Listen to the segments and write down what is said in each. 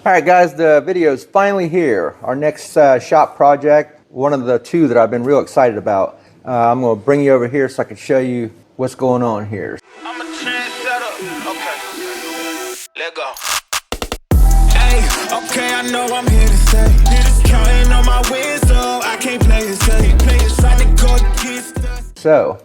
All right, guys, the video is finally here. Our next shop project, one of the two that I've been real excited about. I'm going to bring you over here so I can show you what's going on here. I'm a trendsetter. Okay, let go. Hey, okay, I know I'm here to stay. Just counting on my wins, so I can't play it safe. Play it try to go against us. So,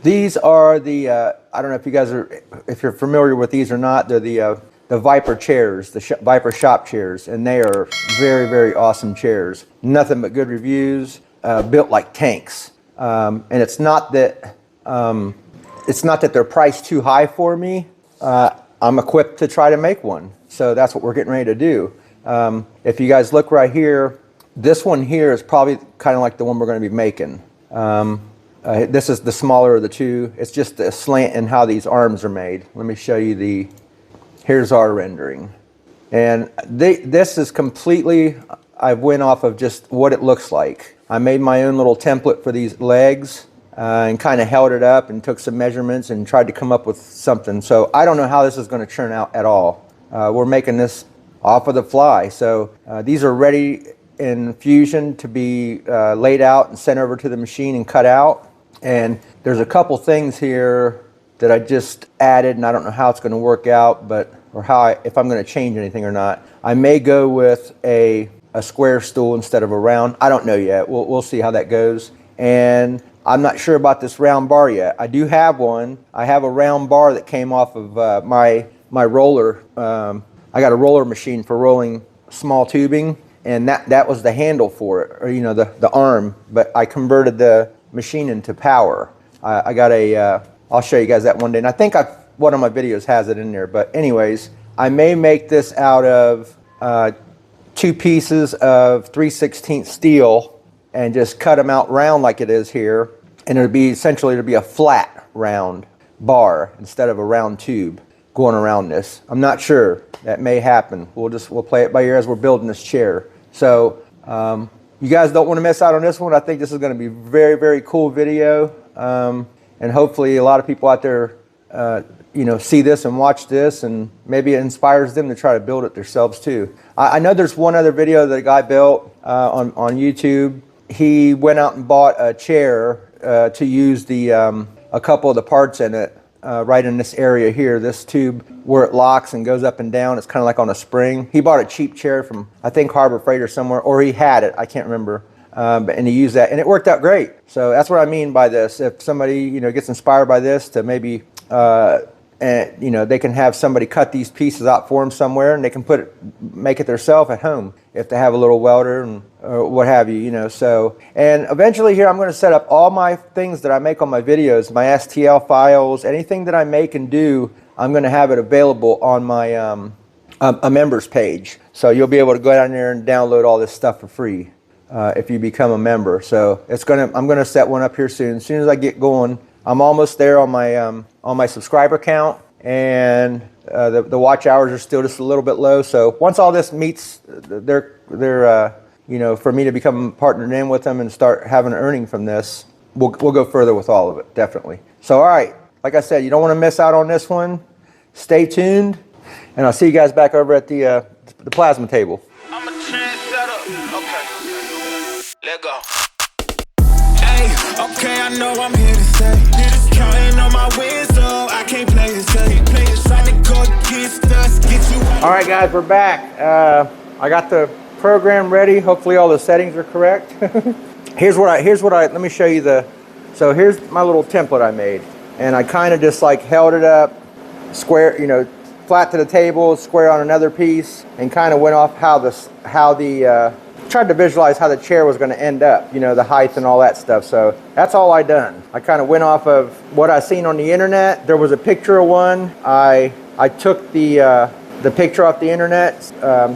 these are the, I don't know if you guys are, if you're familiar with these or not, they're the Vyper chairs, the Vyper shop chairs, and they are very, very awesome chairs. Nothing but good reviews, built like tanks. And it's not that they're priced too high for me. I'm equipped to try to make one, so that's what we're getting ready to do. If you guys look right here, this one here is probably kind of like the one we're going to be making. This is the smaller of the two. It's just the slant in how these arms are made. Let me show you the. Here's our rendering, and this is completely, I went off of just what it looks like. I made my own little template for these legs and kind of held it up and took some measurements and tried to come up with something. So I don't know how this is going to turn out at all. We're making this off of the fly. So these are ready in Fusion to be laid out and sent over to the machine and cut out. And there's a couple things here that I just added, and I don't know how it's going to work out, but if I'm going to change anything or not. I may go with a square stool instead of a round. I don't know yet. We'll see how that goes. And I'm not sure about this round bar yet. I do have one. I have a round bar that came off of my roller. I got a roller machine for rolling small tubing, and that was the handle for it, or the arm. But I converted the machine into power. I got a. I'll show you guys that one day, and I think one of my videos has it in there. But anyways, I may make this out of 2 pieces of 3/16 steel and just cut them out round like it is here, and it'll be a flat round bar instead of a round tube going around this. I'm not sure. That may happen. We'll play it by ear as we're building this chair. So you guys don't want to miss out on this one. I think this is going to be a very, very cool video. And hopefully a lot of people out there, see this and watch this, and maybe it inspires them to try to build it themselves too. I know there's one other video that a guy built on YouTube. He went out and bought a chair to use a couple of the parts in it right in this area here. This tube where it locks and goes up and down. It's kind of like on a spring. He bought a cheap chair from, I think, Harbor Freight or somewhere, or he had it. I can't remember. And he used that, and it worked out great. So that's what I mean by this. If somebody gets inspired by this, to maybe they can have somebody cut these pieces out for them somewhere, and they can make it themselves at home if they have a little welder and what have you. So, and eventually here I'm going to set up all my things that I make on my videos, my STL files, anything that I make and do. I'm going to have it available on my a members page. So you'll be able to go down there and download all this stuff for free. If you become a member. So I'm gonna set one up here soon. As soon as I get going, I'm almost there on my subscriber count, and the watch hours are still just a little bit low. So once all this meets their for me to become partnered in with them and start having an earning from this, we'll go further with all of it, definitely. So all right, like I said, you don't want to miss out on this one. Stay tuned, and I'll see you guys back over at the plasma table. I'm a trendsetter. Okay. Let go. Hey, okay, I know I'm here to stay. Just counting on my wins, so I can't play it safe. Play it try to go against us, get you. All right, guys, we're back. I got the program ready. Hopefully, all the settings are correct. Here's what I. Let me show you So here's my little template I made, and I kind of just like held it up, square, flat to the table, square on another piece, and kind of went off tried to visualize how the chair was going to end up, the height and all that stuff. So that's all I done. I kind of went off of what I seen on the internet. There was a picture of one. I took the picture off the internet,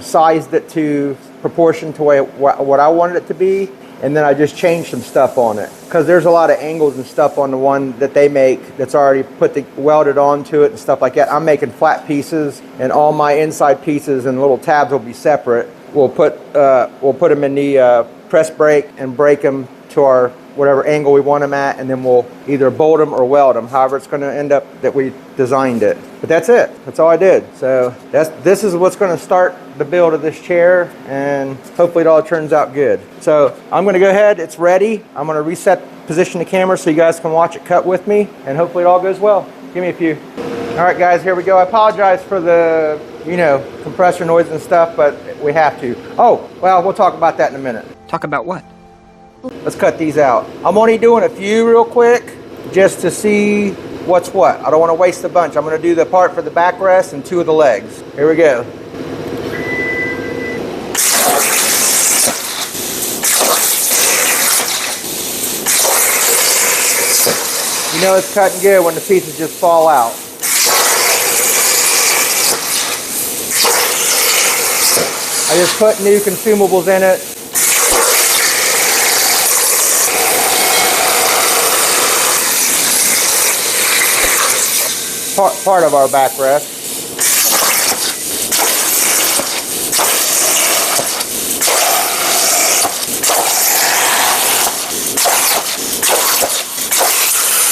sized it to proportion to what I wanted it to be, and then I just changed some stuff on it, because there's a lot of angles and stuff on the one that they make that's already welded onto it and stuff like that. I'm making flat pieces, and all my inside pieces and little tabs will be separate. We'll put them in the press brake and break them to our whatever angle we want them at, and then we'll either bolt them or weld them, however it's going to end up that we designed it. But that's it. That's all I did. So this is what's going to start the build of this chair, and hopefully it all turns out good. So I'm going to go ahead. It's ready. I'm going to reset position the camera so you guys can watch it cut with me, and hopefully it all goes well. Give me a few. All right, guys, here we go. I apologize for the, compressor noise and stuff, but we have to. Oh, well, we'll talk about that in a minute. Talk about what? Let's cut these out. I'm only doing a few real quick just to see what's what. I don't want to waste a bunch. I'm going to do the part for the backrest and 2 of the legs. Here we go. You know it's cutting good when the pieces just fall out. I just put new consumables in it. Part of our backrest.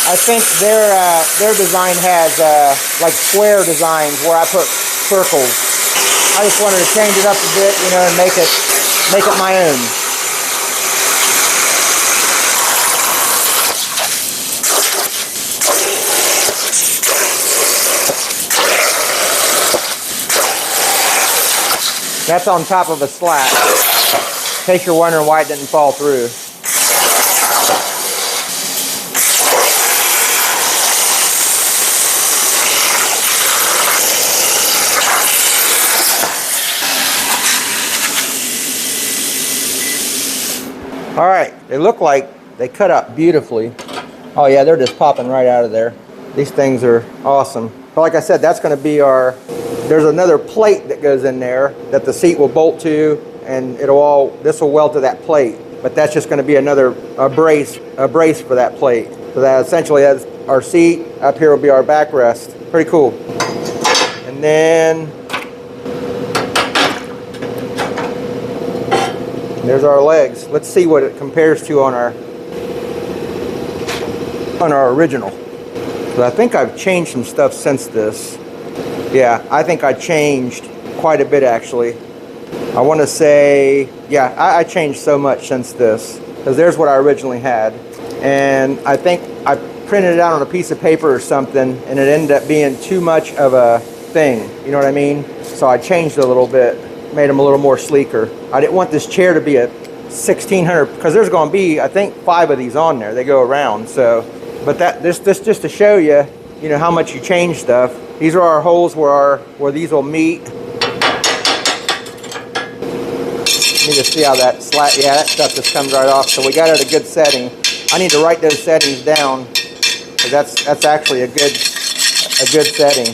I think their design has like square designs where I put circles. I just wanted to change it up a bit, and make it my own. That's on top of a slat, in case you're wondering why it didn't fall through. All right, they look like they cut out beautifully. Oh yeah, they're just popping right out of there. These things are awesome. But like I said, that's going to be there's another plate that goes in there that the seat will bolt to, and this will weld to that plate. But that's just going to be another brace for that plate. So that essentially has our seat. Up here will be our backrest. Pretty cool. And then there's our legs. Let's see what it compares to on our original. So I think I've changed some stuff since this. Yeah, I think I changed quite a bit actually. I want to say, yeah, I changed so much since this, because there's what I originally had. And I think I printed it out on a piece of paper or something, and it ended up being too much of a thing. You know what I mean? So I changed it a little bit, made them a little more sleeker. I didn't want this chair to be a 1600, because there's going to be, I think, 5 of these on there. They go around. So, but this just to show you, how much you change stuff. These are our holes where these will meet. Let me just see how that slat, yeah, that stuff just comes right off. So we got it at a good setting. I need to write those settings down, because that's actually a good setting.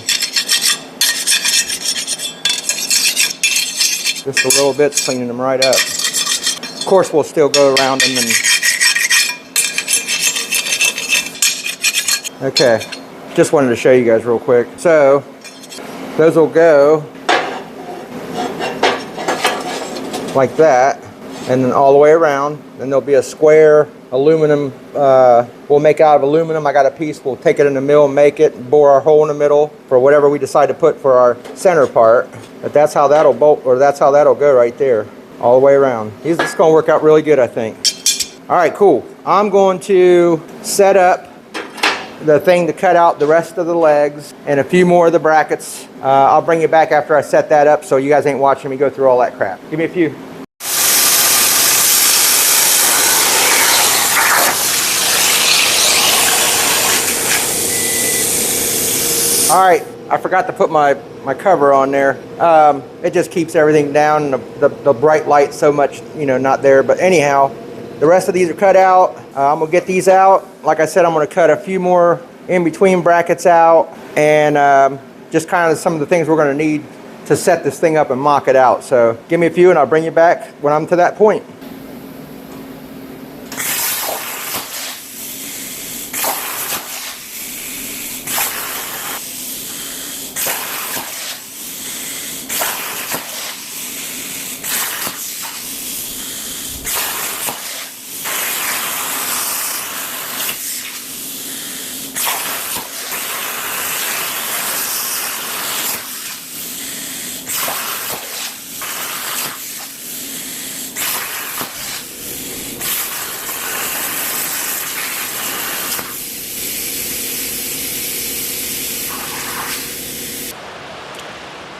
Just a little bit's cleaning them right up. Of course, we'll still go around them and. Okay, just wanted to show you guys real quick. So those will go like that, and then all the way around. Then there'll be a square aluminum, we'll make out of aluminum. I got a piece, we'll take it in the mill, make it, bore our hole in the middle for whatever we decide to put for our center part. But that's how that'll bolt, or that's how that'll go right there, all the way around. This is going to work out really good, I think. All right, cool. I'm going to set up the thing to cut out the rest of the legs and a few more of the brackets. I'll bring you back after I set that up, so you guys ain't watching me go through all that crap. Give me a few. All right, I forgot to put my cover on there. It just keeps everything down, and the bright light so much, not there. But anyhow, the rest of these are cut out. I'm gonna get these out. Like I said, I'm gonna cut a few more in between brackets out, and just kind of some of the things we're gonna need to set this thing up and mock it out. So give me a few and I'll bring you back when I'm to that point.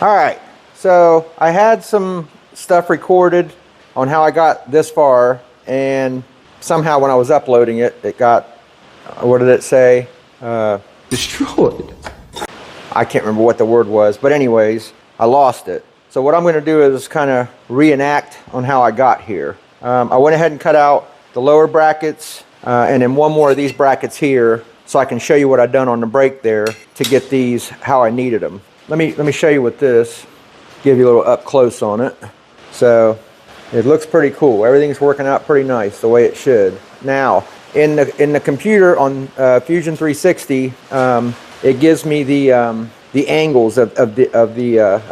All right, so I had some stuff recorded on how I got this far, and somehow when I was uploading it, it got, what did it say? Destroyed. I can't remember what the word was, but anyways, I lost it. So what I'm going to do is kind of reenact on how I got here. I went ahead and cut out the lower brackets and then one more of these brackets here, so I can show you what I've done on the brake there to get these how I needed them. Let me show you with this, give you a little up close on it. So it looks pretty cool. Everything's working out pretty nice the way it should. Now in the computer on Fusion 360, it gives me the angles of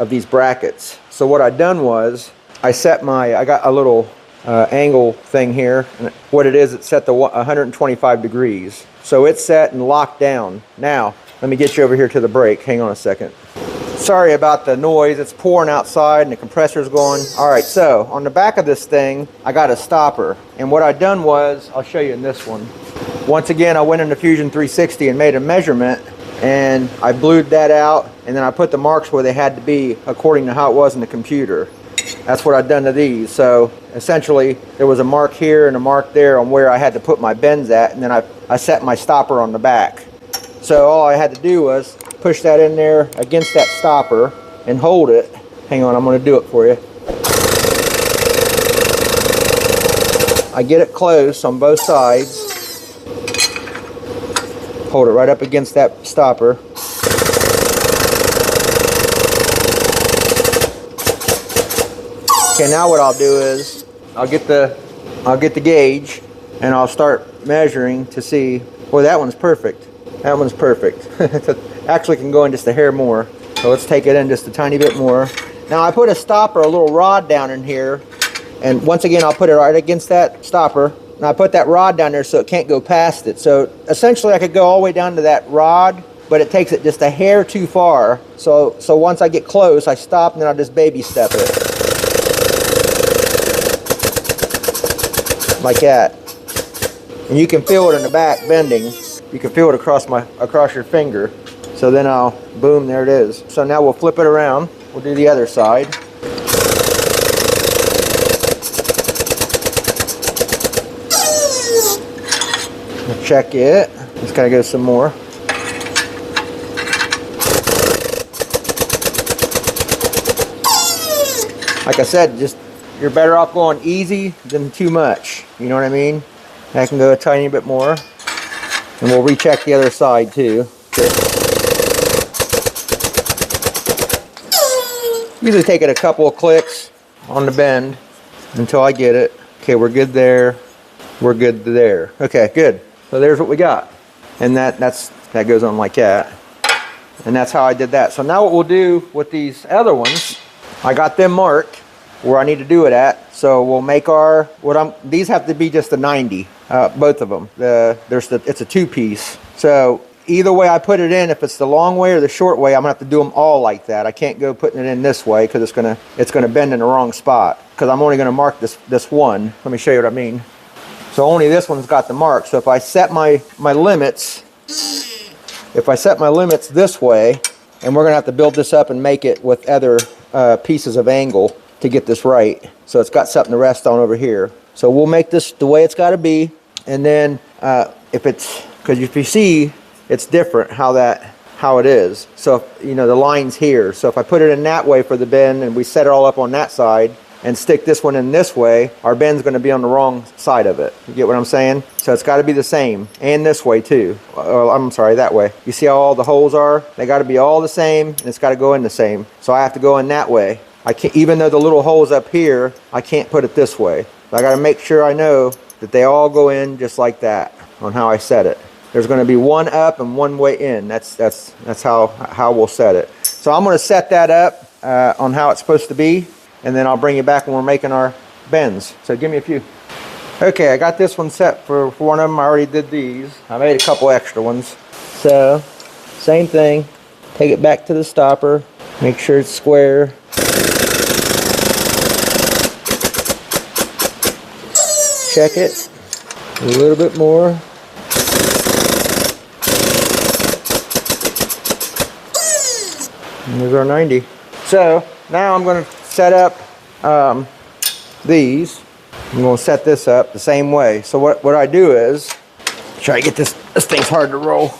these brackets. So what I done was I got a little angle thing here, and what it is, it's set to 125 degrees. So it's set and locked down. Now let me get you over here to the brake. Hang on a second. Sorry about the noise. It's pouring outside and the compressor's going. All right, so on the back of this thing, I got a stopper. And what I done was, I'll show you in this one. Once again, I went into Fusion 360 and made a measurement, and I blued that out, and then I put the marks where they had to be according to how it was in the computer. That's what I've done to these. So essentially, there was a mark here and a mark there on where I had to put my bends at, and then I set my stopper on the back. So all I had to do was push that in there against that stopper and hold it. Hang on, I'm going to do it for you. I get it close on both sides. Hold it right up against that stopper. Okay, now what I'll do is I'll get the gauge and I'll start measuring to see. Boy, that one's perfect. That one's perfect. Actually can go in just a hair more. So let's take it in just a tiny bit more. Now I put a stopper, a little rod down in here, and once again I'll put it right against that stopper. And I put that rod down there so it can't go past it. So essentially I could go all the way down to that rod, but it takes it just a hair too far. So once I get close, I stop and then I'll just baby step it. Like that. And you can feel it in the back bending. You can feel it across your finger. So then I'll, boom, there it is. So now we'll flip it around. We'll do the other side. We'll check it. Just gotta go some more. Like I said, just you're better off going easy than too much. You know what I mean? I can go a tiny bit more. And we'll recheck the other side too. Okay. Usually take it a couple of clicks on the bend until I get it. Okay, we're good there. We're good there. Okay, good. So there's what we got. And that goes on like that. And that's how I did that. So now what we'll do with these other ones, I got them marked where I need to do it at. So we'll make these have to be just a 90, both of them. It's a two-piece. So either way I put it in, if it's the long way or the short way, I'm gonna have to do them all like that. I can't go putting it in this way because it's gonna bend in the wrong spot. Because I'm only gonna mark this one. Let me show you what I mean. So only this one's got the mark. So if I set my limits, this way, and we're gonna have to build this up and make it with other pieces of angle to get this right. So it's got something to rest on over here. So we'll make this the way it's got to be, and then because if you see, it's different how it is. So you know the line's here. So if I put it in that way for the bend and we set it all up on that side and stick this one in this way, our bend's going to be on the wrong side of it. You get what I'm saying? So it's got to be the same, and this way too. I'm sorry, that way. You see how all the holes are? They got to be all the same, and it's got to go in the same. So I have to go in that way. I can't, even though the little hole's up here, I can't put it this way. I got to make sure I know that they all go in just like that on how I set it. There's going to be one up and one way in. That's how we'll set it. So I'm going to set that up on how it's supposed to be, and then I'll bring you back when we're making our bends. So give me a few. Okay, I got this one set for one of them. I already did these. I made a couple extra ones. So same thing. Take it back to the stopper. Make sure it's square. Check it a little bit more. And there's our 90. So now I'm going to set up these. I'm going to set this up the same way. So what I do is try to get this thing's hard to roll.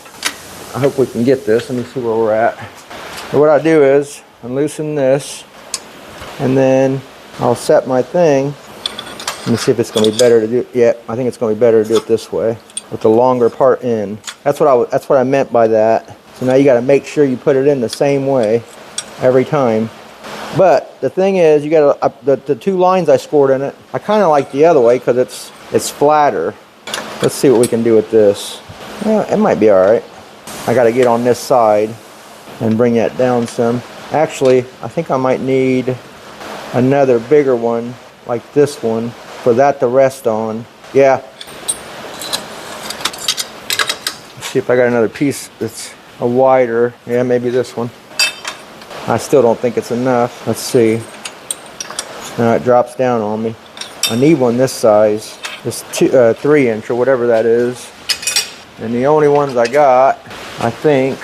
I hope we can get this. Let me see where we're at. So what I do is unloosen this, and then I'll set my thing. Let me see if it's going to be better to do it. Yeah, I think it's going to be better to do it this way with the longer part in. That's what I meant by that. So now you got to make sure you put it in the same way every time. But the thing is, you got the two lines I scored in it. I kind of like the other way because it's flatter. Let's see what we can do with this. Well, it might be all right. I got to get on this side and bring that down some. Actually, I think I might need another bigger one like this one for that to rest on. Yeah. Let's see if I got another piece that's a wider. Yeah, maybe this one. I still don't think it's enough. Let's see. Now it drops down on me. I need one this size, this 3-inch or whatever that is. And the only ones I got, I think,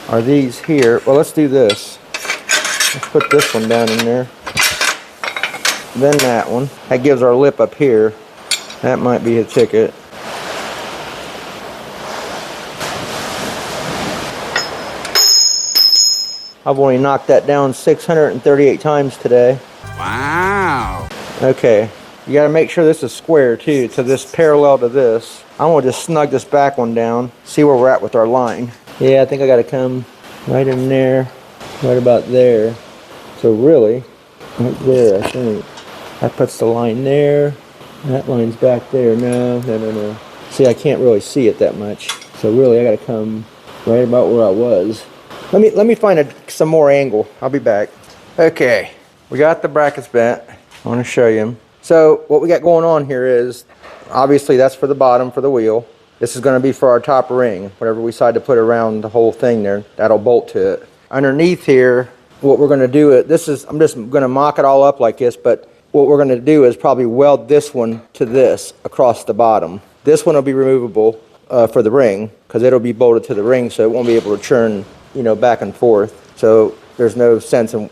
are these here. Well, let's do this. Let's put this one down in there. Then that one. That gives our lip up here. That might be a ticket. I've only knocked that down 638 times today. Wow. Okay, you gotta make sure this is square too, to this parallel to this. I'm gonna just snug this back one down, see where we're at with our line. Yeah, I think I gotta come right in there, right about there. So really, right there, I think. That puts the line there. That line's back there. No. See, I can't really see it that much. So really, I gotta come right about where I was. Let me find some more angle. I'll be back. Okay, we got the brackets bent. I want to show you them. So what we got going on here is, obviously that's for the bottom for the wheel. This is going to be for our top ring. Whatever we decide to put around the whole thing there, that'll bolt to it. Underneath here, what we're going to do, I'm just going to mock it all up like this, but what we're going to do is probably weld this one to this across the bottom. This one will be removable for the ring, because it'll be bolted to the ring, so it won't be able to churn, back and forth. So there's no sense in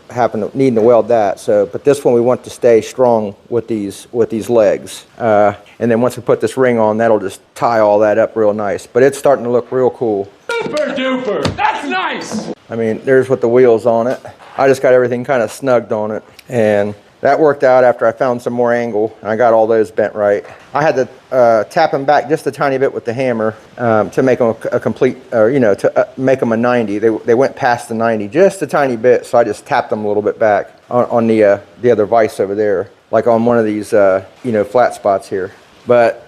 needing to weld that. So, but this one we want to stay strong with these legs. And then once we put this ring on, that'll just tie all that up real nice. But it's starting to look real cool. Super duper. That's nice. I mean, there's what the wheel's on it. I just got everything kind of snugged on it, and that worked out after I found some more angle, and I got all those bent right. I had to tap them back just a tiny bit with the hammer to make them a complete, to make them a 90. They went past the 90 just a tiny bit, so I just tapped them a little bit back on the other vise over there, like on one of these, flat spots here. But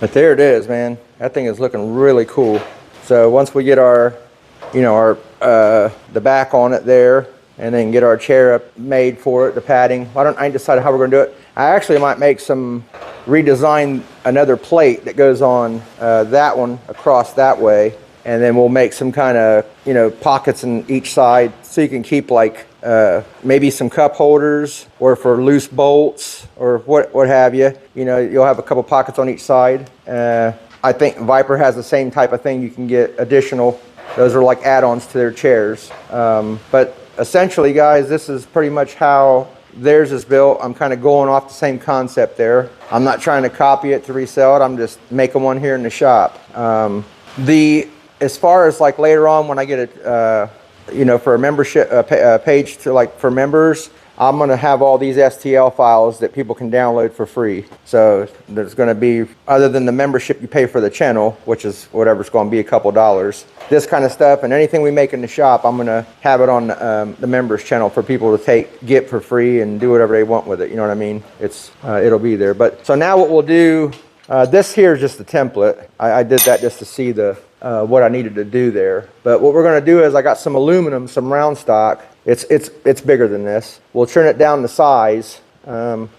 there it is, man. That thing is looking really cool. So once we get our, the back on it there, and then get our chair up made for it, the padding. I ain't decided how we're gonna do it. I actually might redesign another plate that goes on that one across that way, and then we'll make some kind of, pockets in each side so you can keep like maybe some cup holders or for loose bolts or what have you. You'll have a couple pockets on each side. I think Vyper has the same type of thing. You can get additional, those are like add-ons to their chairs. But essentially, guys, this is pretty much how theirs is built. I'm kind of going off the same concept there. I'm not trying to copy it to resell it. I'm just making one here in the shop. As far as like later on when I get it, for a membership page for members, I'm going to have all these STL files that people can download for free. So there's going to be, other than the membership you pay for the channel, which is whatever's going to be a couple dollars, this kind of stuff and anything we make in the shop, I'm going to have it on the members channel for people to get for free and do whatever they want with it. You know what I mean? It'll be there. But so now what we'll do, this here is just the template. I did that just to see what I needed to do there. But what we're going to do is I got some aluminum, some round stock. It's bigger than this. We'll turn it down to size.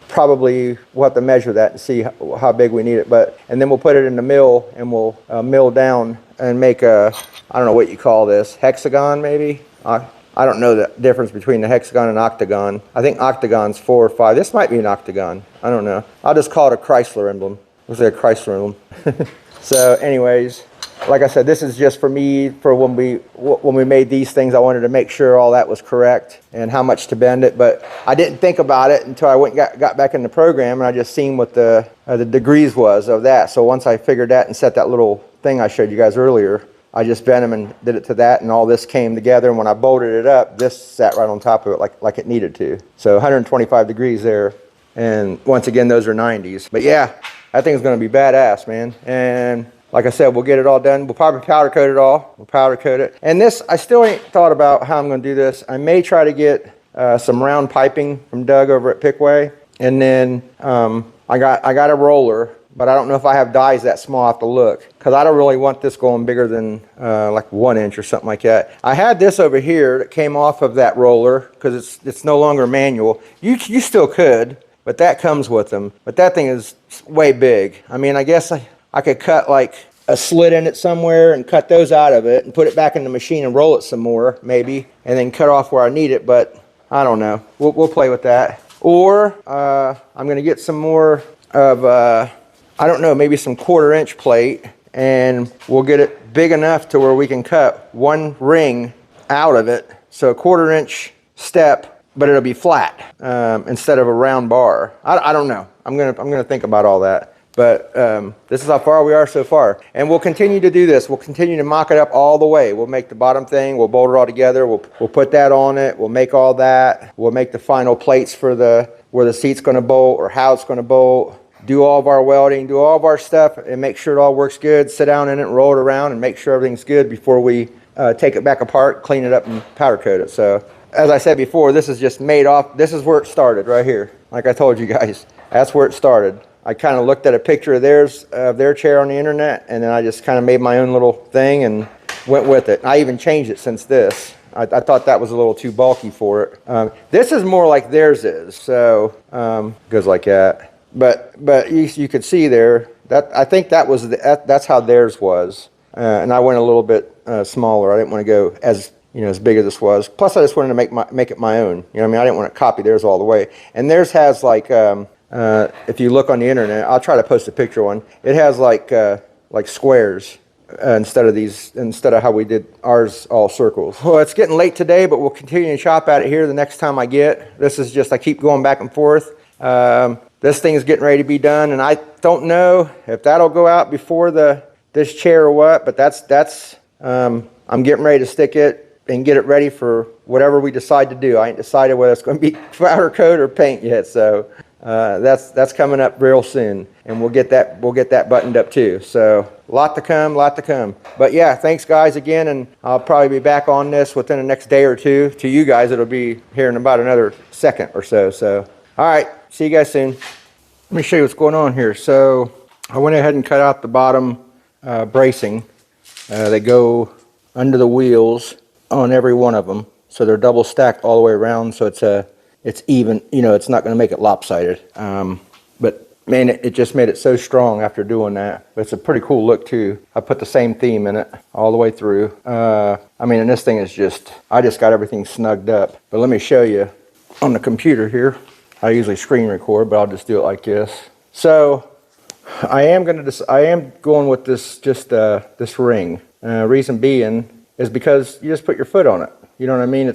Probably we'll have to measure that and see how big we need it. And then we'll put it in the mill and we'll mill down and make I don't know what you call this, hexagon maybe? I don't know the difference between the hexagon and octagon. I think octagon's 4 or 5. This might be an octagon. I don't know. I'll just call it a Chrysler emblem. Looks like a Chrysler emblem. So anyways, like I said, this is just for me, for when we made these things. I wanted to make sure all that was correct and how much to bend it, but I didn't think about it until I went and got back in the program, and I just seen what the degrees was of that. So once I figured that and set that little thing I showed you guys earlier, I just bent them and did it to that, and all this came together, and when I bolted it up, this sat right on top of it like it needed to. So 125 degrees there, and once again, those are 90s. But yeah, that thing's gonna be badass, man. And like I said, we'll get it all done. We'll probably powder coat it all. We'll powder coat it. And this, I still ain't thought about how I'm gonna do this. I may try to get some round piping from Doug over at Pickway. And then I got a roller, but I don't know if I have dies that small. I have to look, because I don't really want this going bigger than like 1 inch or something like that. I had this over here that came off of that roller, because it's no longer manual. You still could, but that comes with them. But that thing is way big. I mean, I guess I could cut like a slit in it somewhere and cut those out of it and put it back in the machine and roll it some more, maybe, and then cut off where I need it. But I don't know. We'll play with that. Or I'm going to get some more of, I don't know, maybe some 1/4 inch plate, and we'll get it big enough to where we can cut one ring out of it. So a 1/4 inch step, but it'll be flat instead of a round bar. I don't know. I'm gonna think about all that. But this is how far we are so far. And we'll continue to do this. We'll continue to mock it up all the way. We'll make the bottom thing. We'll bolt it all together. We'll put that on it. We'll make all that. We'll make the final plates for where the seat's going to bolt or how it's going to bolt. Do all of our welding. Do all of our stuff and make sure it all works good. Sit down in it and roll it around and make sure everything's good before we take it back apart, clean it up, and powder coat it. So as I said before, this is just made off. This is where it started right here. Like I told you guys, that's where it started. I kind of looked at a picture of their chair on the internet, and then I just kind of made my own little thing and went with it. I even changed it since this. I thought that was a little too bulky for it. This is more like theirs is, so goes like that. But you could see there that I think that was that's how theirs was, and I went a little bit smaller. I didn't want to go as big as this was. Plus, I just wanted to make it my own. You know what I mean? I didn't want to copy theirs all the way. And theirs has like. If you look on the internet, I'll try to post a picture one. It has like squares instead of how we did ours, all circles. Well, it's getting late today, but we'll continue to chop at it here the next time I get. This is just, I keep going back and forth. This thing is getting ready to be done, and I don't know if that'll go out before this chair or what, but that's I'm getting ready to stick it and get it ready for whatever we decide to do. I ain't decided whether it's going to be powder coat or paint yet, so that's coming up real soon, and we'll get that buttoned up too. So lot to come. But yeah, thanks guys again, and I'll probably be back on this within the next day or two. To you guys, it'll be here in about another second or so. So all right, see you guys soon. Let me show you what's going on here. So I went ahead and cut out the bottom bracing. They go under the wheels on every one of them, so they're double stacked all the way around, so it's even, it's not going to make it lopsided. But man, it just made it so strong after doing that. But it's a pretty cool look too. I put the same theme in it all the way through. And this thing is I just got everything snugged up. But let me show you on the computer here. I usually screen record, but I'll just do it like this. So I am going with this ring. Reason being is because you just put your foot on it. You know what I mean?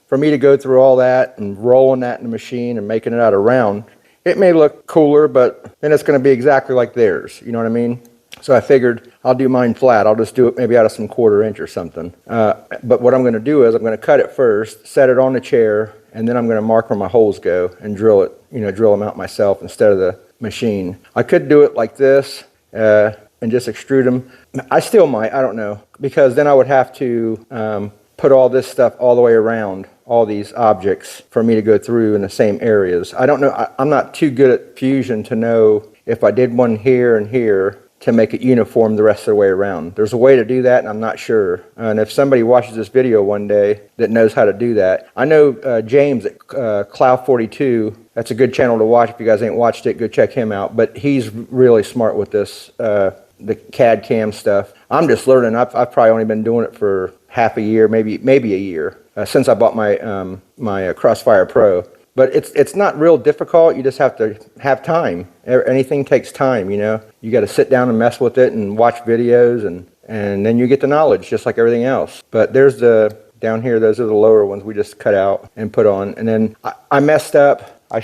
For me to go through all that and rolling that in the machine and making it out of round, it may look cooler, but then it's going to be exactly like theirs. You know what I mean? So I figured I'll do mine flat. I'll just do it maybe out of some 1/4 inch or something. But what I'm going to do is I'm going to cut it first, set it on the chair, and then I'm going to mark where my holes go and drill them out myself instead of the machine. I could do it like this and just extrude them. I still might. I don't know, because then I would have to put all this stuff all the way around all these objects for me to go through in the same areas. I don't know. I'm not too good at fusion to know if I did one here and here to make it uniform the rest of the way around. There's a way to do that, and I'm not sure. And if somebody watches this video one day that knows how to do that, I know James at Cloud42. That's a good channel to watch. If you guys ain't watched it, go check him out. But he's really smart with this, the CAD CAM stuff. I'm just learning. I've probably only been doing it for half a year, maybe a year, since I bought my Crossfire Pro. But it's not real difficult. You just have to have time. Anything takes time, You got to sit down and mess with it and watch videos, and and then you get the knowledge just like everything else. But there's the, down here, those are the lower ones we just cut out and put on. And then I messed up. I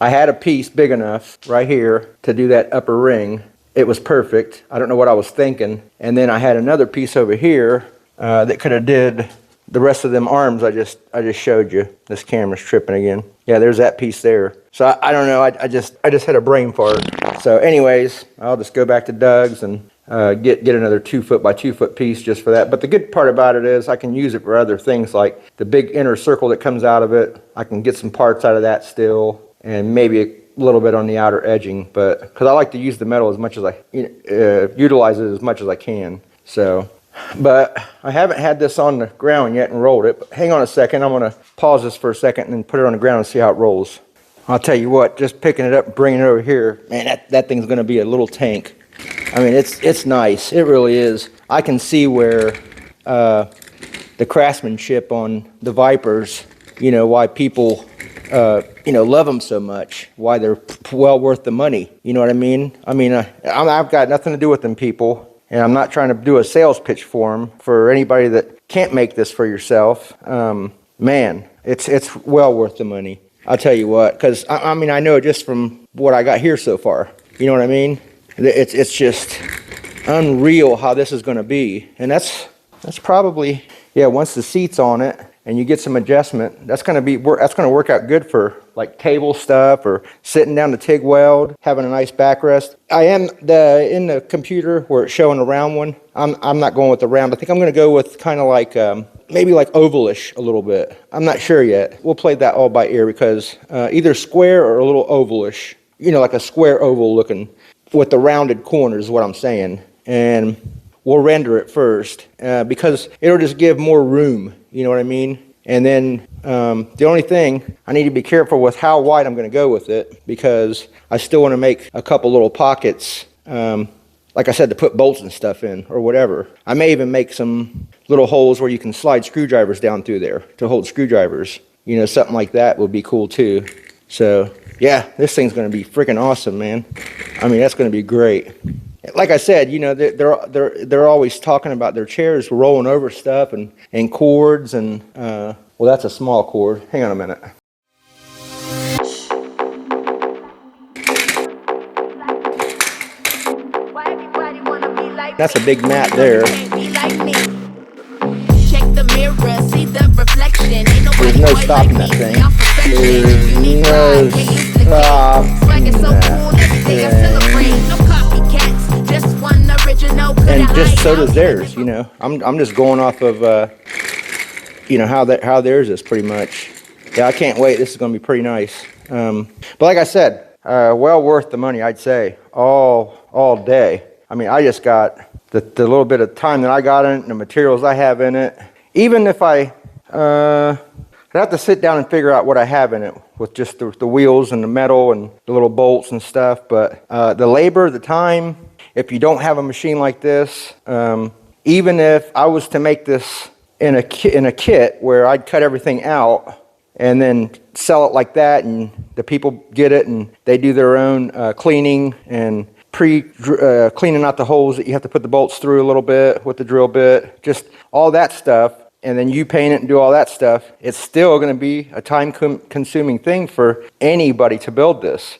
had a piece big enough right here to do that upper ring. It was perfect. I don't know what I was thinking. And then I had another piece over here that could have did the rest of them arms I just showed you. This camera's tripping again. Yeah, there's that piece there. So I don't know, I just had a brain fart. So anyways, I'll just go back to Doug's and get another 2 foot by 2 foot piece just for that. But the good part about it is I can use it for other things, like the big inner circle that comes out of it. I can get some parts out of that still, and maybe a little bit on the outer edging, but because I like to use the metal as much as utilize it as much as I can. So, but I haven't had this on the ground yet and rolled it. But hang on a second, I'm gonna pause this for a second and then put it on the ground and see how it rolls. I'll tell you what, just picking it up and bringing it over here, man, that thing's gonna be a little tank. I mean, it's nice, it really is. I can see where the craftsmanship on the Vipers, you know, why people love them so much, why they're well worth the money. You know what I mean? I mean, I've got nothing to do with them people, and I'm not trying to do a sales pitch for them. For anybody that can't make this for yourself, man, it's well worth the money. I'll tell you what, because I mean, I know just from what I got here so far. You know what I mean? It's just unreal how this is going to be, and that's probably, yeah. Once the seat's on it and you get some adjustment, that's going to work out good for like table stuff or sitting down to TIG weld, having a nice backrest. I am in the computer where it's showing a round one. I'm not going with the round. I think I'm going to go with kind of like maybe like ovalish a little bit. I'm not sure yet. We'll play that all by ear because either square or a little ovalish. You know, like a square oval looking with the rounded corners is what I'm saying. And we'll render it first because it'll just give more room. You know what I mean? And then the only thing, I need to be careful with how wide I'm going to go with it because I still want to make a couple little pockets, like I said, to put bolts and stuff in or whatever. I may even make some little holes where you can slide screwdrivers down through there to hold screwdrivers. You know, something like that would be cool too. So yeah, this thing's going to be freaking awesome, man. I mean, that's going to be great. Like I said, you know, they're always talking about their chairs rolling over stuff and cords and well, that's a small cord. Hang on a minute. That's a big mat there. There's no stopping that thing. There's no stopping. And just so does theirs, you know. I'm just going off of you know how theirs is pretty much. Yeah, I can't wait. This is going to be pretty nice. But like I said, well worth the money, I'd say, all day. I mean, I just got the little bit of time that I got in it, and the materials I have in it. Even if I'd have to sit down and figure out what I have in it with just the wheels and the metal and the little bolts and stuff. But the labor, the time. If you don't have a machine like this, even if I was to make this in a kit where I'd cut everything out and then sell it like that, and the people get it and they do their own cleaning and cleaning out the holes that you have to put the bolts through a little bit with the drill bit, just all that stuff, and then you paint it and do all that stuff, it's still going to be a time-consuming thing for anybody to build this.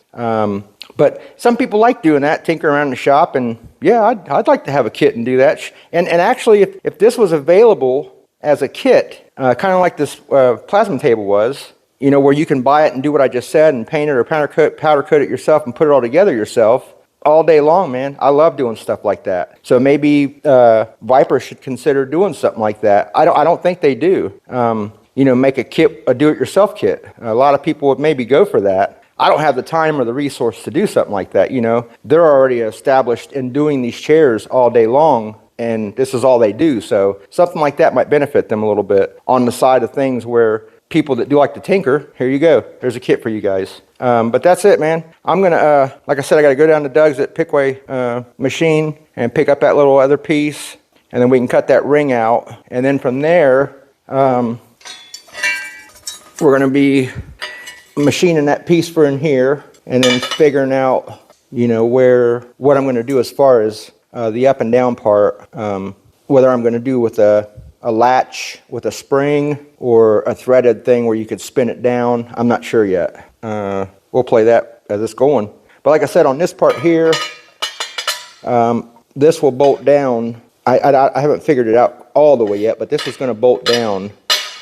But some people like doing that, tinker around in the shop, and yeah, I'd like to have a kit and do that. And actually, if this was available as a kit, kind of like this plasma table was, you know, where you can buy it and do what I just said and paint it or powder coat it yourself and put it all together yourself all day long, man. I love doing stuff like that. So maybe Vyper should consider doing something like that. I don't think they do. You know, make a kit, a do-it-yourself kit. A lot of people would maybe go for that. I don't have the time or the resource to do something like that, you know. They're already established in doing these chairs all day long, and this is all they do. So something like that might benefit them a little bit on the side of things where people that do like to tinker, here you go. There's a kit for you guys. But that's it, man. I'm going to, like I said, I got to go down to Doug's at Pickway machine and pick up that little other piece, and then we can cut that ring out. And then from there, we're going to be machining that piece for in here and then figuring out, you know, what I'm going to do as far as the up and down part, whether I'm going to do with a latch with a spring or a threaded thing where you could spin it down. I'm not sure yet. We'll play that as it's going. But like I said, on this part here, this will bolt down. I haven't figured it out all the way yet, but this is going to bolt down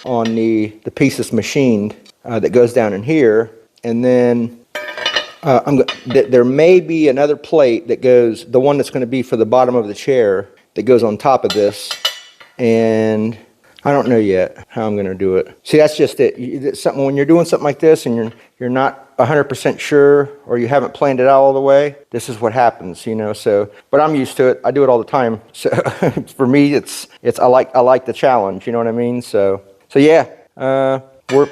on the piece that's machined that goes down in here. And then there may be another plate that goes, the one that's going to be for the bottom of the chair, that goes on top of this. And I don't know yet how I'm going to do it. See, that's just it. It's something, when you're doing something like this and you're not 100% sure, or you haven't planned it out all the way, this is what happens, you know. So, but I'm used to it. I do it all the time. So for me, I like the challenge. You know what I mean? So yeah.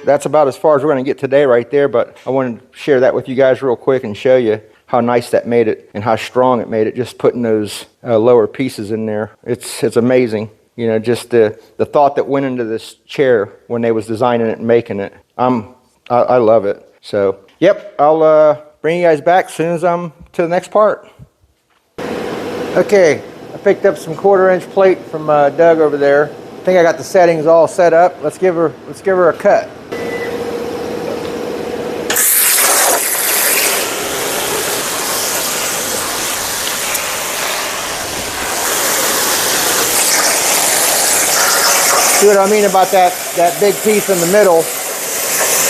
That's about as far as we're going to get today right there, but I wanted to share that with you guys real quick and show you how nice that made it and how strong it made it, just putting those lower pieces in there. It's amazing, you know, just the thought that went into this chair when they was designing it and making it. I love it. So, yep, I'll bring you guys back as soon as I'm to the next part. Okay, I picked up some 1/4-inch plate from Doug over there. I think I got the settings all set up. Let's give her a cut. See what I mean about that big piece in the middle.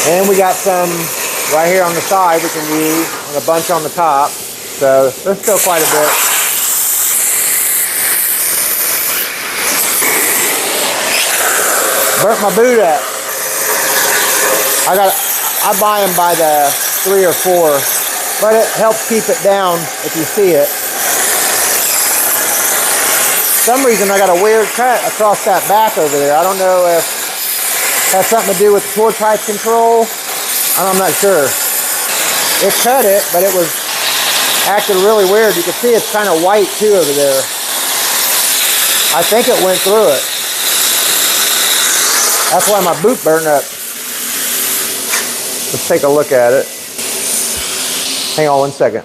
And we got some right here on the side we can use, and a bunch on the top. So there's still quite a bit. Burnt my boot up. I buy them by the 3 or 4, but it helps keep it down if you see it. For some reason I got a weird cut across that back over there. I don't know if it has something to do with the torch height control. I'm not sure. It cut it, but it was acting really weird. You can see it's kind of white too over there. I think it went through it. That's why my boot burned up. Let's take a look at it. Hang on one second.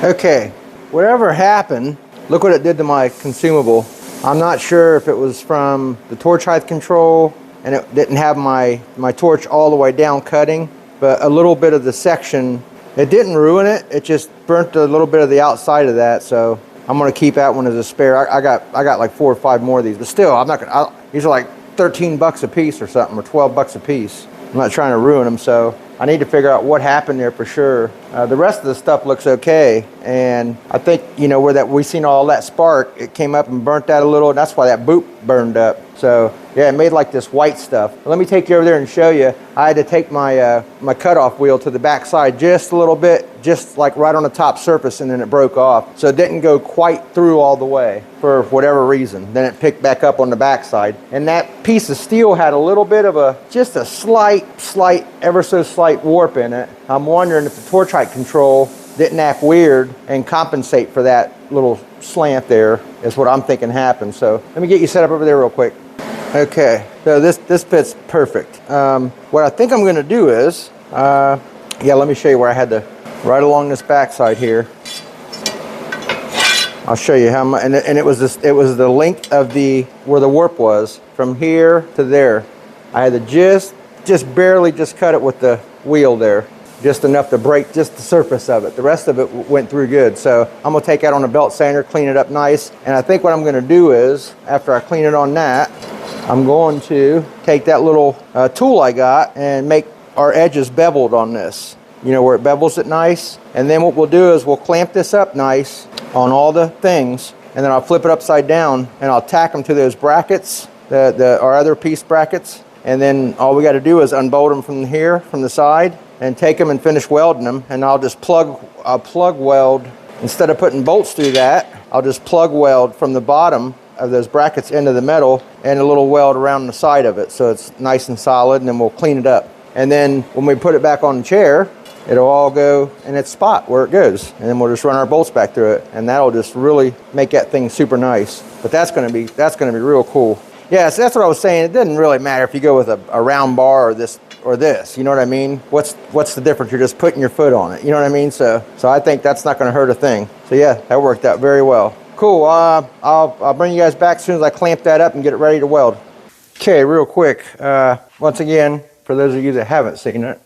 Okay, whatever happened, look what it did to my consumable. I'm not sure if it was from the torch height control and it didn't have my torch all the way down cutting, but a little bit of the section, it didn't ruin it. It just burnt a little bit of the outside of that. So I'm gonna keep that one as a spare. I got like 4 or 5 more of these, but still, I'm not gonna. These are like $13 a piece or something, or $12 a piece. I'm not trying to ruin them, so I need to figure out what happened there for sure. The rest of the stuff looks okay, and I think, you know, where we seen all that spark, it came up and burnt that a little, and that's why that boot burned up. So yeah, it made like this white stuff. Let me take you over there and show you. I had to take my my cutoff wheel to the back side just a little bit, just like right on the top surface, and then it broke off. So it didn't go quite through all the way for whatever reason. Then it picked back up on the back side. And that piece of steel had a little bit of just a slight, ever so slight warp in it. I'm wondering if the torch height control didn't act weird and compensate for that little slant there, is what I'm thinking happened. So let me get you set up over there real quick. Okay, so this fits perfect. What I think I'm going to do is, yeah, let me show you where I had to, right along this backside here. I'll show you how much, and it was the length of where the warp was from here to there. I had to just barely cut it with the wheel there, just enough to break just the surface of it. The rest of it went through good. So I'm gonna take that on a belt sander, clean it up nice, and I think what I'm gonna do is, after I clean it on that, I'm going to take that little tool I got and make our edges beveled on this. You know, where it bevels it nice. And then what we'll do is we'll clamp this up nice on all the things, and then I'll flip it upside down and I'll tack them to those brackets, our other piece brackets. And then all we got to do is unbolt them from here, from the side, and take them and finish welding them. And I'll just plug weld, instead of putting bolts through that, I'll just plug weld from the bottom of those brackets into the metal and a little weld around the side of it, so it's nice and solid, and then we'll clean it up. And then when we put it back on the chair, it'll all go in its spot where it goes, and then we'll just run our bolts back through it, and that'll just really make that thing super nice. But that's gonna be real cool. Yeah, so that's what I was saying. It doesn't really matter if you go with a round bar or this, you know what I mean? What's the difference? You're just putting your foot on it, you know what I mean? So I think that's not gonna hurt a thing. So yeah, that worked out very well. cool. I'll bring you guys back as soon as I clamp that up and get it ready to weld. Okay, real quick. Once again, for those of you that haven't seen it,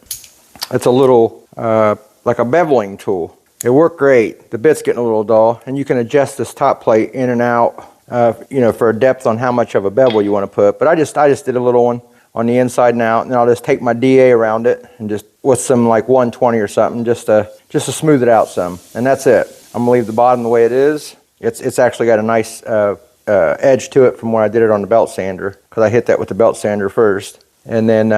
it's a little, like a beveling tool. It worked great. The bit's getting a little dull, and you can adjust this top plate in and out, you know, for a depth on how much of a bevel you want to put. But I just did a little one on the inside and out, and then I'll just take my DA around it and just with some like 120 or something, just to smooth it out some, and that's it. I'm gonna leave the bottom the way it is. It's actually got a nice edge to it from where I did it on the belt sander, because I hit that with the belt sander first. And then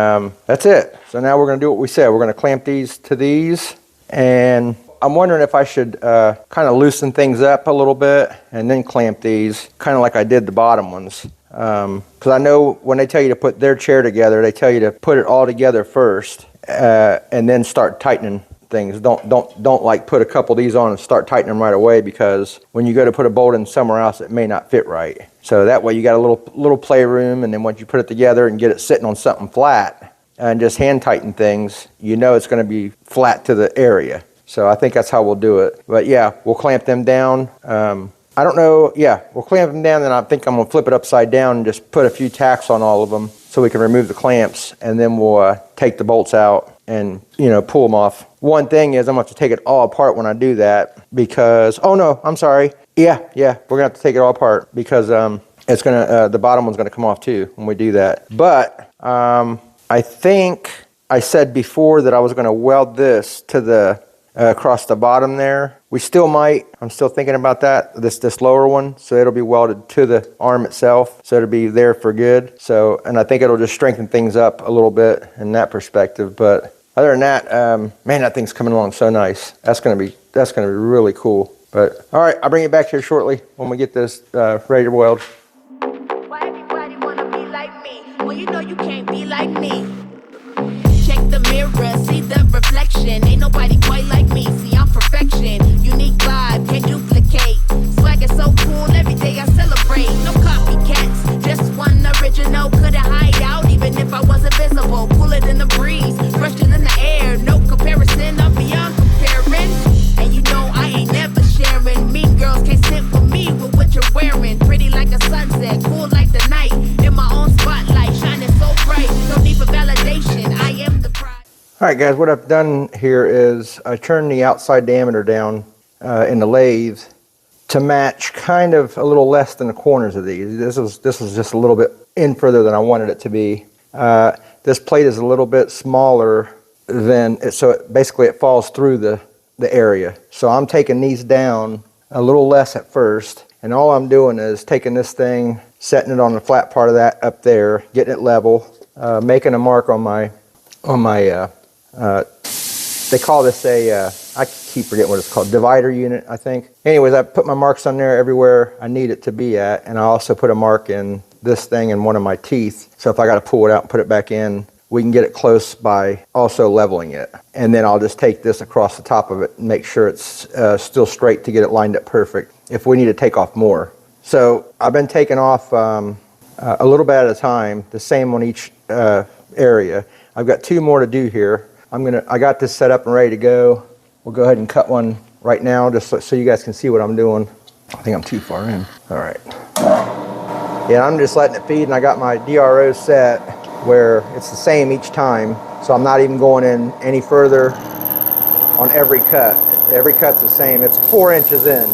that's it. So now we're gonna do what we said. We're gonna clamp these to these, and I'm wondering if I should kind of loosen things up a little bit and then clamp these, kind of like I did the bottom ones. Because I know when they tell you to put their chair together, they tell you to put it all together first and then start tightening things. Don't like put a couple of these on and start tightening them right away, because when you go to put a bolt in somewhere else, it may not fit right. So that way you got a little play room, and then once you put it together and get it sitting on something flat and just hand tighten things, you know it's going to be flat to the area. So I think that's how we'll do it. But yeah, we'll clamp them down. I don't know, yeah, we'll clamp them down, and I think I'm gonna flip it upside down and just put a few tacks on all of them so we can remove the clamps, and then we'll take the bolts out and, you know, pull them off. One thing is I'm gonna have to take it all apart when I do that, because, oh no, I'm sorry. Yeah, we're gonna have to take it all apart, because it's gonna, the bottom one's gonna come off too when we do that. But I think I said before that I was gonna weld this to the, across the bottom there. We still might. I'm still thinking about that. This lower one, so it'll be welded to the arm itself, so it'll be there for good. So, and I think it'll just strengthen things up a little bit in that perspective. But other than that, man, that thing's coming along so nice. That's gonna be really cool. But all right, I'll bring it back here shortly when we get this ready to weld. Why everybody wanna be like me? Well, you know you can't be like me. Check the mirror, see the reflection. Ain't nobody quite like me. See, I'm perfection. Unique vibe, can't duplicate. Swag is so cool, every day I celebrate. No copycats, just one original. Couldn't hide out even if I wasn't visible. Cooler than the breeze, fresher than the air. No comparison, I'm beyond comparing. And you know I ain't never sharing. Mean girls can't sit with me with what you're wearing. Pretty like a sunset, cool like the night. In my own spotlight, shining so bright. No need for validation, I am the prize. All right, guys, what I've done here is I turned the outside diameter down in the lathe to match kind of a little less than the corners of these. This is just a little bit in further than I wanted it to be. This plate is a little bit smaller than it, so basically it falls through the area. So I'm taking these down a little less at first, and all I'm doing is taking this thing, setting it on the flat part of that up there, getting it level, making a mark on my they call this a, I keep forgetting what it's called, divider unit, I think. Anyways, I put my marks on there everywhere I need it to be at, and I also put a mark in this thing in one of my teeth. So if I got to pull it out and put it back in, we can get it close by also leveling it. And then I'll just take this across the top of it and make sure it's still straight to get it lined up perfect if we need to take off more. So I've been taking off a little bit at a time, the same on each area. I've got two more to do here. I got this set up and ready to go. We'll go ahead and cut one right now just so you guys can see what I'm doing. I think I'm too far in. All right. Yeah, I'm just letting it feed, and I got my DRO set where it's the same each time. So I'm not even going in any further on every cut. Every cut's the same. It's 4 inches in.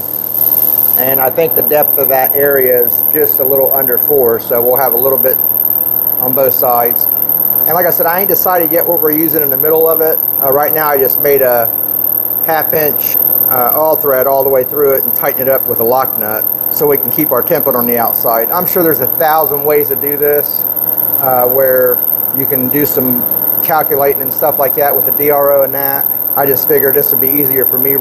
And I think the depth of that area is just a little under 4. So we'll have a little bit on both sides. And like I said, I ain't decided yet what we're using in the middle of it. Right now I just made a 1/2 inch all thread all the way through it and tighten it up with a lock nut so we can keep our template on the outside. I'm sure there's 1,000 ways to do this where you can do some calculating and stuff like that with the DRO and that. I just figured this would be easier for me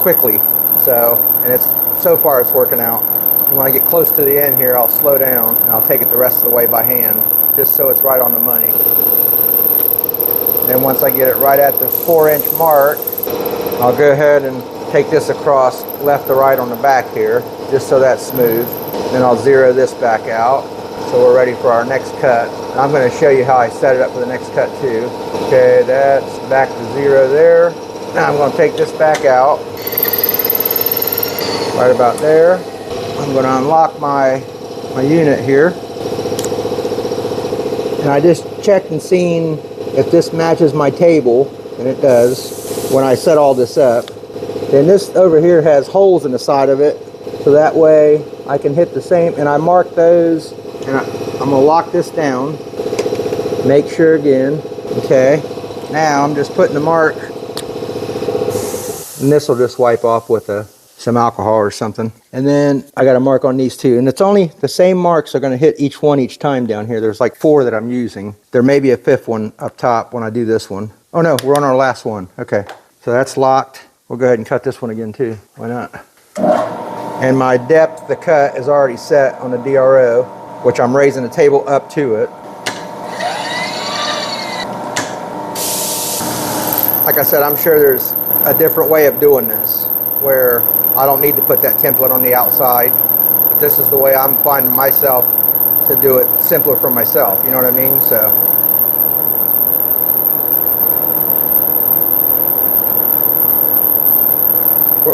quickly. So, and so far it's working out. And when I get close to the end here, I'll slow down and I'll take it the rest of the way by hand, just so it's right on the money. Then once I get it right at the 4 inch mark, I'll go ahead and take this across left to right on the back here, just so that's smooth. Then I'll zero this back out, so we're ready for our next cut. And I'm going to show you how I set it up for the next cut too. Okay, that's back to 0 there. Now I'm going to take this back out. right about there. I'm going to unlock my unit here. And I just checked and seen if this matches my table, and it does, when I set all this up. Then this over here has holes in the side of it, so that way I can hit the same, and I marked those, and I'm gonna lock this down, make sure again, okay. Now I'm just putting the mark, and this will just wipe off with some alcohol or something. And then I got a mark on these two, and it's only the same marks are gonna hit each one each time down here. There's like 4 that I'm using. There may be a 5th one up top when I do this one. Oh no, we're on our last one. Okay, so that's locked. We'll go ahead and cut this one again too. Why not? And my depth, the cut, is already set on the DRO, which I'm raising the table up to it. Like I said, I'm sure there's a different way of doing this, where I don't need to put that template on the outside. But this is the way I'm finding myself to do it simpler for myself, you know what I mean? So.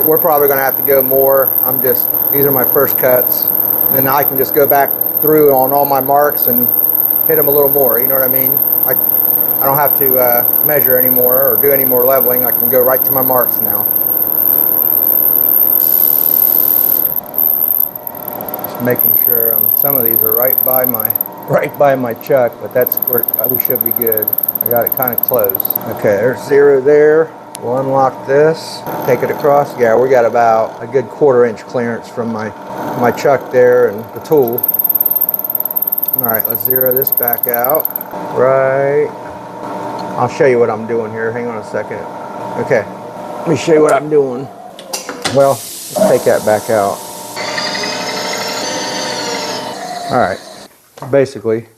We're probably going to have to go more. These are my first cuts. And then I can just go back through on all my marks and hit them a little more, you know what I mean? I don't have to measure anymore or do any more leveling. I can go right to my marks now. Just making sure some of these are right by my chuck, but that's where we should be good. I got it kind of close. Okay, there's 0 there. We'll unlock this, take it across. Yeah, we got about a good 1/4 inch clearance from my chuck there and the tool. All right, let's 0 this back out. Right. I'll show you what I'm doing here. Hang on a second. Okay, let me show you what I'm doing. Well, let's take that back out. All right, basically,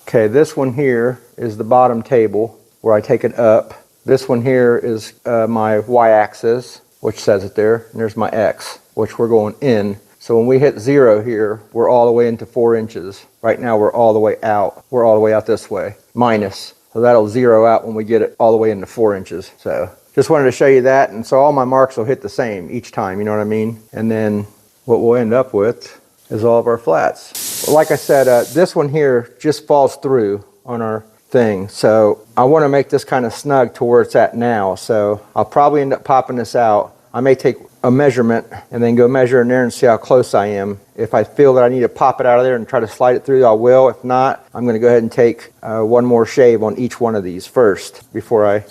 okay, this one here is the bottom table where I take it up. This one here is my y-axis, which says it there, and there's my x, which we're going in. So when we hit 0 here, we're all the way into 4 inches. Right now we're all the way out. We're all the way out this way, minus. So that'll 0 out when we get it all the way into 4 inches. So just wanted to show you that, and so all my marks will hit the same each time, you know what I mean? And then what we'll end up with is all of our flats. Well, like I said, this one here just falls through on our thing, so I want to make this kind of snug to where it's at now, so I'll probably end up popping this out. I may take a measurement and then go measure in there and see how close I am. If I feel that I need to pop it out of there and try to slide it through, I will. If not, I'm going to go ahead and take one more shave on each one of these first before I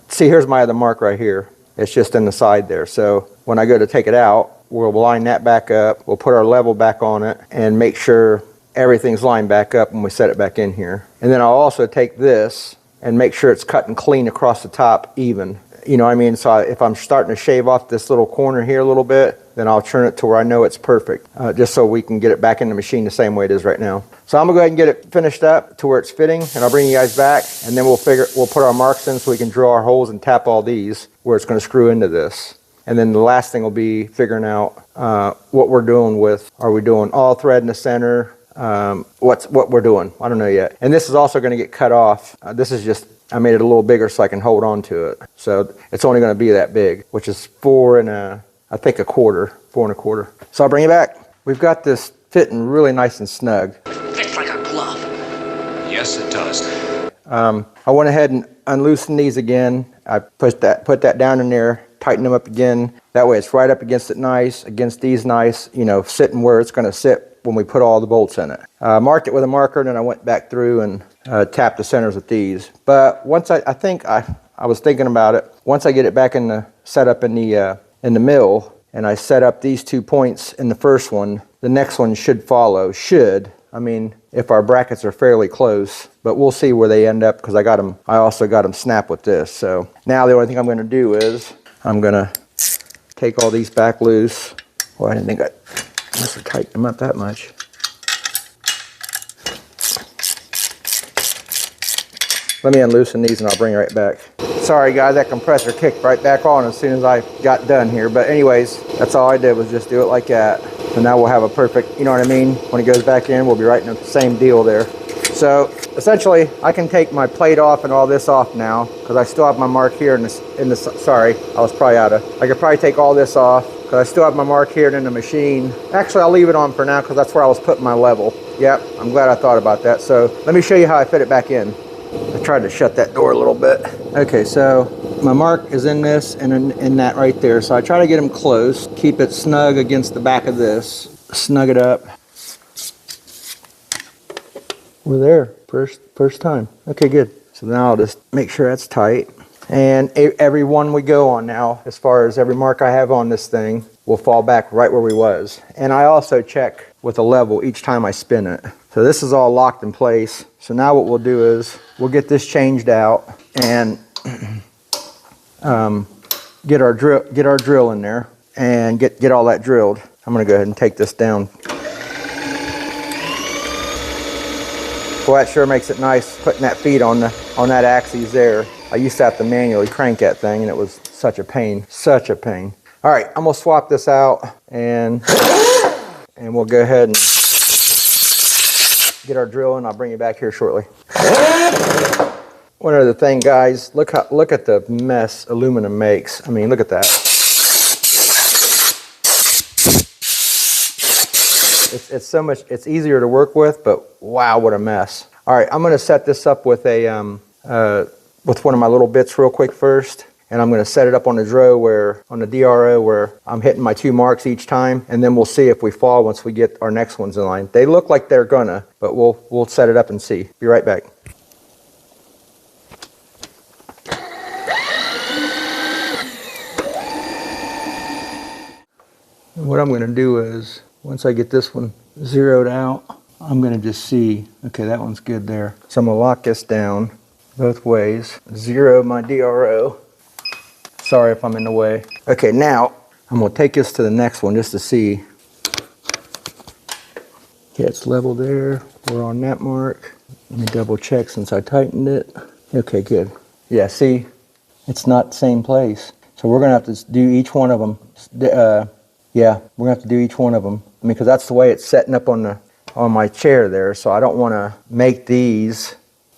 see. Here's my other mark right here. It's just in the side there, so when I go to take it out, we'll line that back up, we'll put our level back on it and make sure everything's lined back up when we set it back in here. And then I'll also take this and make sure it's cut and clean across the top even. You know what I mean? So if I'm starting to shave off this little corner here a little bit, then I'll turn it to where I know it's perfect, just so we can get it back in the machine the same way it is right now. So I'm gonna go ahead and get it finished up to where it's fitting, and I'll bring you guys back, and then we'll put our marks in so we can drill our holes and tap all these where it's gonna screw into this. And then the last thing will be figuring out what we're doing with, are we doing all thread in the center? What we're doing, I don't know yet. And this is also going to get cut off. This is just, I made it a little bigger so I can hold on to it. So it's only going to be that big, which is 4 1/4. So I'll bring you back. We've got this fitting really nice and snug. Fits like a glove. Yes, it does. I went ahead and unloosened these again. I put that down in there, tighten them up again. That way it's right up against it nice, against these nice, you know, sitting where it's going to sit when we put all the bolts in it. Marked it with a marker, and then I went back through and tapped the centers with these. But once I was thinking about it, once I get it back in the setup in the mill, and I set up these 2 points in the first one, the next one should follow. I mean, if our brackets are fairly close, but we'll see where they end up, because I also got them snapped with this. So now the only thing I'm going to do is I'm going to take all these back loose. Well, I didn't think I must have tightened them up that much. Let me unloosen these and I'll bring it right back. Sorry guys, that compressor kicked right back on as soon as I got done here. But anyways, that's all I did was just do it like that. So now we'll have a perfect, you know what I mean? When it goes back in, we'll be right in the same deal there. So essentially, I can take my plate off and all this off now because I still have my mark here in this. Sorry, I was probably out of. I could probably take all this off because I still have my mark here in the machine. Actually, I'll leave it on for now because that's where I was putting my level. Yep, I'm glad I thought about that. So let me show you how I fit it back in. I tried to shut that door a little bit. Okay, so my mark is in this and in that right there. So I try to get them close, keep it snug against the back of this, snug it up. We're there, first time. Okay, good. So now I'll just make sure that's tight. And every one we go on now, as far as every mark I have on this thing, will fall back right where we was. And I also check with a level each time I spin it. So this is all locked in place. So now what we'll do is we'll get this changed out and get our drill in there and get all that drilled. I'm gonna go ahead and take this down. Well, that sure makes it nice putting that feed on that axis there. I used to have to manually crank that thing and it was such a pain, such a pain. All right, I'm gonna swap this out and we'll go ahead and get our drill in. I'll bring you back here shortly. One other thing, guys, look at the mess aluminum makes. I mean, look at that. It's so much. It's easier to work with, but wow, what a mess. All right, I'm going to set this up with with one of my little bits real quick first, and I'm going to set it up on the DRO where I'm hitting my 2 marks each time, and then we'll see if we fall once we get our next ones in line. They look like they're gonna, but we'll set it up and see. Be right back. And what I'm going to do is, once I get this one zeroed out, I'm going to just see, okay, that one's good there. So I'm going to lock this down both ways, zero my DRO. Sorry if I'm in the way. Okay, now I'm going to take this to the next one just to see. Okay, it's level there. We're on that mark. Let me double check since I tightened it. Okay, good. Yeah, see, it's not the same place. So we're going to have to do each one of them. Yeah, we're going to have to do each one of them. I mean, because that's the way it's setting up on my chair there. So I don't want to make these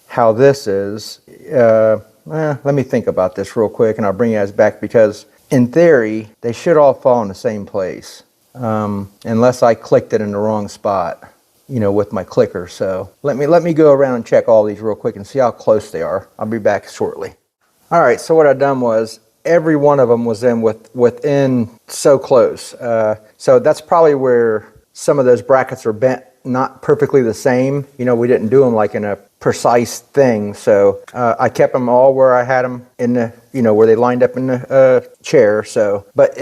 how this is. Let me think about this real quick and I'll bring you guys back, because in theory, they should all fall in the same place. Unless I clicked it in the wrong spot, you know, with my clicker. So let me go around and check all these real quick and see how close they are. I'll be back shortly. All right, so what I done was every one of them was within so close. So that's probably where some of those brackets are bent not perfectly the same. You know, we didn't do them like in a precise thing. So I kept them all where I had them in the, you know, where they lined up in the chair. So, but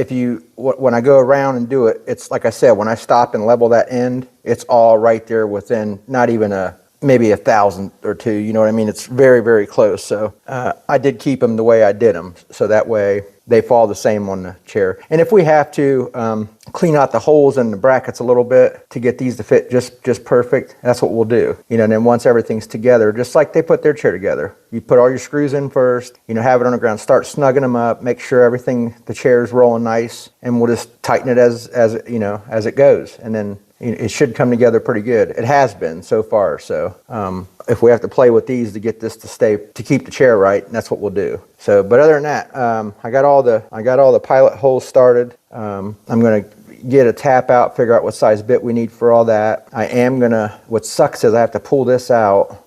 when I go around and do it, it's like I said, when I stop and level that end, it's all right there within not even maybe 1,000 or 2, you know what I mean? It's very, very close. So I did keep them the way I did them, so that way they fall the same on the chair. And if we have to clean out the holes in the brackets a little bit to get these to fit just perfect, that's what we'll do. You know, and then once everything's together, just like they put their chair together, you put all your screws in first, you know, have it on the ground, start snugging them up, make sure the chair is rolling nice, and we'll just tighten it as you know, as it goes. And then it should come together pretty good. It has been so far. So if we have to play with these to get this to keep the chair right, that's what we'll do. So, but other than that, I got all the pilot holes started. I'm gonna get a tap out, figure out what size bit we need for all that. What sucks is I have to pull this out,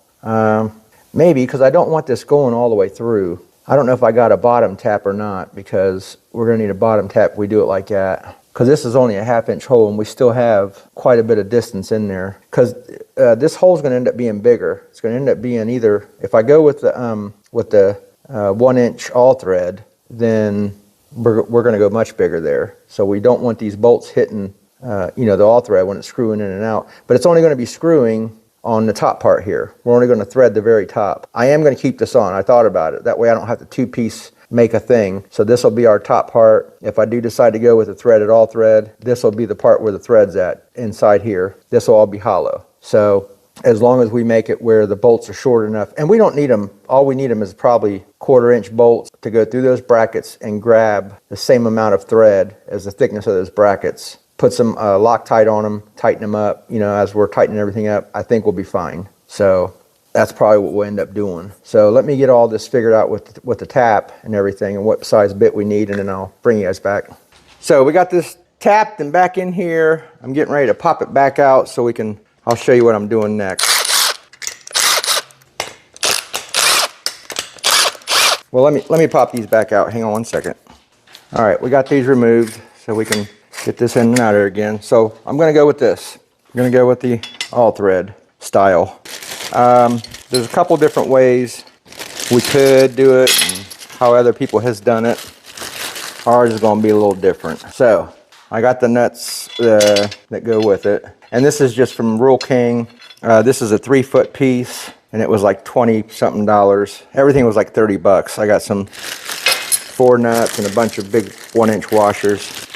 maybe because I don't want this going all the way through. I don't know if I got a bottom tap or not, because we're gonna need a bottom tap if we do it like that. Because this is only a 1/2-inch hole and we still have quite a bit of distance in there. Because this hole is going to end up being bigger. It's going to end up being either, if I go with the 1-inch all thread, then we're going to go much bigger there. So we don't want these bolts hitting, you know, the all thread when it's screwing in and out. But it's only going to be screwing on the top part here. We're only going to thread the very top. I am going to keep this on. I thought about it. That way I don't have to 2-piece make a thing. So this will be our top part. If I do decide to go with a threaded all thread, this will be the part where the thread's at inside here. This will all be hollow. So as long as we make it where the bolts are short enough, and we don't need them, all we need them is probably 1/4-inch bolts to go through those brackets and grab the same amount of thread as the thickness of those brackets. Put some Loctite on them, tighten them up, you know, as we're tightening everything up, I think we'll be fine. So that's probably what we'll end up doing. So let me get all this figured out with the tap and everything and what size bit we need, and then I'll bring you guys back. So we got this tapped and back in here. I'm getting ready to pop it back out so I'll show you what I'm doing next. Well, let me pop these back out. Hang on one second. All right, we got these removed so we can get this in and out of there again. So I'm gonna go with this. I'm gonna go with the all thread style. There's a couple different ways we could do it and how other people has done it. Ours is gonna be a little different. So I got the nuts that go with it. And this is just from Rural King. This is a 3-foot piece and it was like 20 something dollars. Everything was like 30 bucks. I got some 4 nuts and a bunch of big 1-inch washers.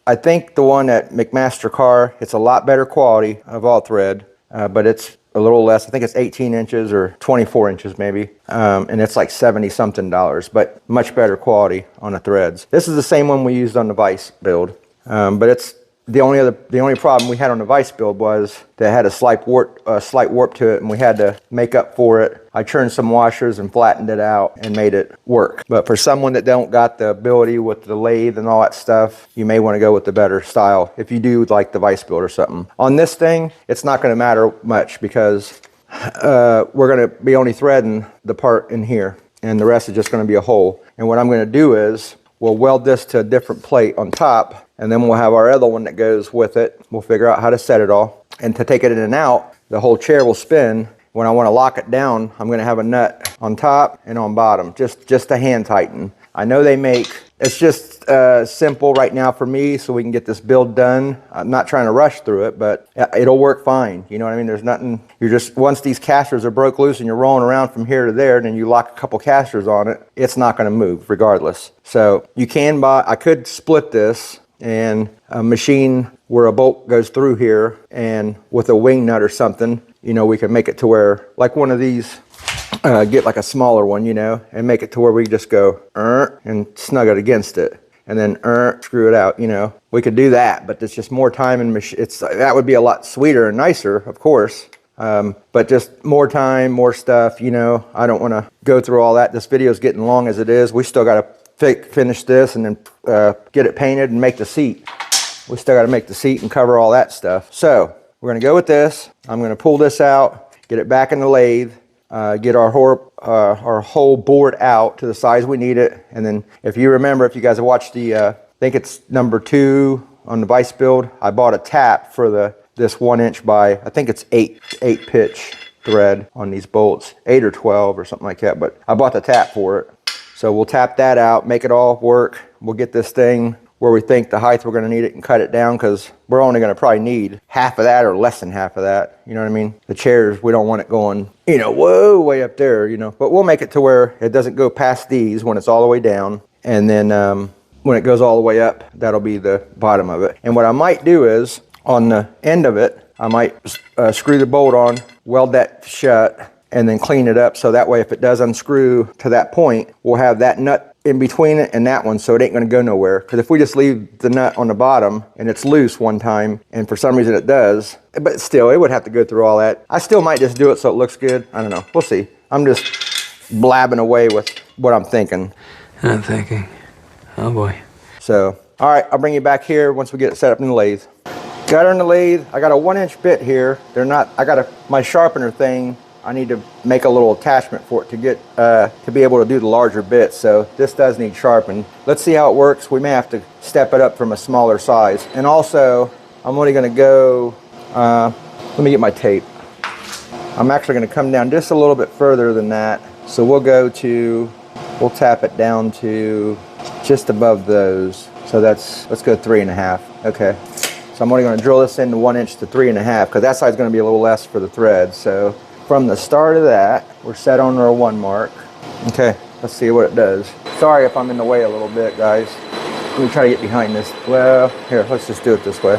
I think the one at McMaster Car, it's a lot better quality of all thread, but it's a little less. I think it's 18 inches or 24 inches maybe, and it's like 70 something dollars, but much better quality on the threads. This is the same one we used on the Vice build, but it's the only problem we had on the Vice build was that it had a slight warp to it, and we had to make up for it. I churned some washers and flattened it out and made it work. But for someone that don't got the ability with the lathe and all that stuff, you may want to go with the better style if you do like the Vice build or something. On this thing, it's not going to matter much because we're going to be only threading the part in here, and the rest is just going to be a hole. And what I'm going to do is we'll weld this to a different plate on top, and then we'll have our other one that goes with it. We'll figure out how to set it all. And to take it in and out, the whole chair will spin. When I want to lock it down, I'm going to have a nut on top and on bottom, just to hand tighten. I know they make, it's just simple right now for me so we can get this build done. I'm not trying to rush through it, but it'll work fine. You know what I mean? There's nothing, once these casters are broke loose and you're rolling around from here to there, and then you lock a couple casters on it, it's not going to move regardless. So you can buy, I could split this and a machine where a bolt goes through here, and with a wing nut or something, you know, we can make it to where, like one of these, get like a smaller one, you know, and make it to where we just go and snug it against it, and then screw it out, you know. We could do that, but it's just more time and that would be a lot sweeter and nicer, of course. But just more time, more stuff, you know. I don't want to go through all that. This video is getting long as it is. We still got to finish this and then get it painted and make the seat. We still got to make the seat and cover all that stuff. So we're going to go with this. I'm going to pull this out, get it back in the lathe, get our whole board out to the size we need it. And then if you remember, if you guys have watched the, I think it's number 2 on the Vice build, I bought a tap for this 1-inch by, I think it's 8 pitch thread on these bolts, 8 or 12 or something like that. But I bought the tap for it. So we'll tap that out, make it all work. We'll get this thing where we think the height we're going to need it and cut it down, because we're only going to probably need half of that or less than half of that. You know what I mean? The chairs, we don't want it going, you know, whoa, way up there, you know. But we'll make it to where it doesn't go past these when it's all the way down. And then when it goes all the way up, that'll be the bottom of it. And what I might do is, on the end of it, I might screw the bolt on, weld that shut, and then clean it up, so that way if it does unscrew to that point, we'll have that nut in between it and that one, so it ain't going to go nowhere. Because if we just leave the nut on the bottom and it's loose one time, and for some reason it does, but still it would have to go through all that. I still might just do it so it looks good. I don't know. We'll see. I'm just blabbing away with what I'm thinking. I'm thinking, oh boy. So, all right, I'll bring you back here once we get it set up in the lathe. Got her in the lathe. I got a 1-inch bit here. They're not, my sharpener thing, I need to make a little attachment for it to get to be able to do the larger bits. So this does need sharpened. Let's see how it works. We may have to step it up from a smaller size. And also, I'm only going to go, let me get my tape. I'm actually going to come down just a little bit further than that. So we'll tap it down to just above those. So let's go 3.5. Okay. So I'm only going to drill this into 1 inch to 3.5, because that side's going to be a little less for the thread. So from the start of that, we're set on our 1 mark. Okay, let's see what it does. Sorry if I'm in the way a little bit, guys. Let me try to get behind this. Well, here, let's just do it this way.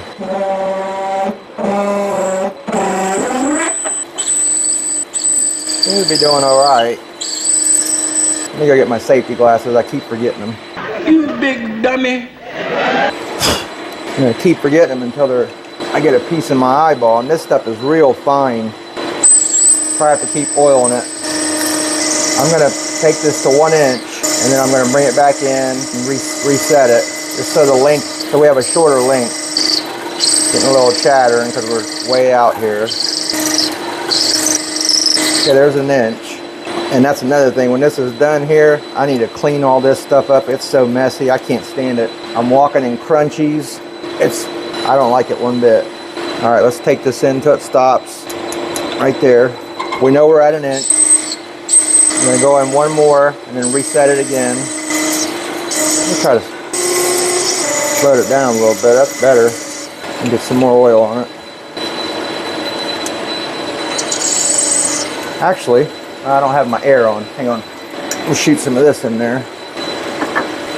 Seems to be doing all right. Let me go get my safety glasses. I keep forgetting them. You big dummy. I'm gonna keep forgetting them until I get a piece in my eyeball, and this stuff is real fine. probably have to keep oiling it. I'm gonna take this to 1 inch, and then I'm gonna bring it back in and reset it, just so the length, so we have a shorter length. Getting a little chattering because we're way out here. Okay, there's 1 inch. And that's another thing, when this is done here, I need to clean all this stuff up. It's so messy, I can't stand it. I'm walking in crunchies. I don't like it one bit. All right, let's take this in until it stops. Right there. We know we're at 1 inch. I'm gonna go in one more and then reset it again. Let me try to float it down a little bit, that's better. And get some more oil on it. Actually, I don't have my air on. Hang on. We'll shoot some of this in there.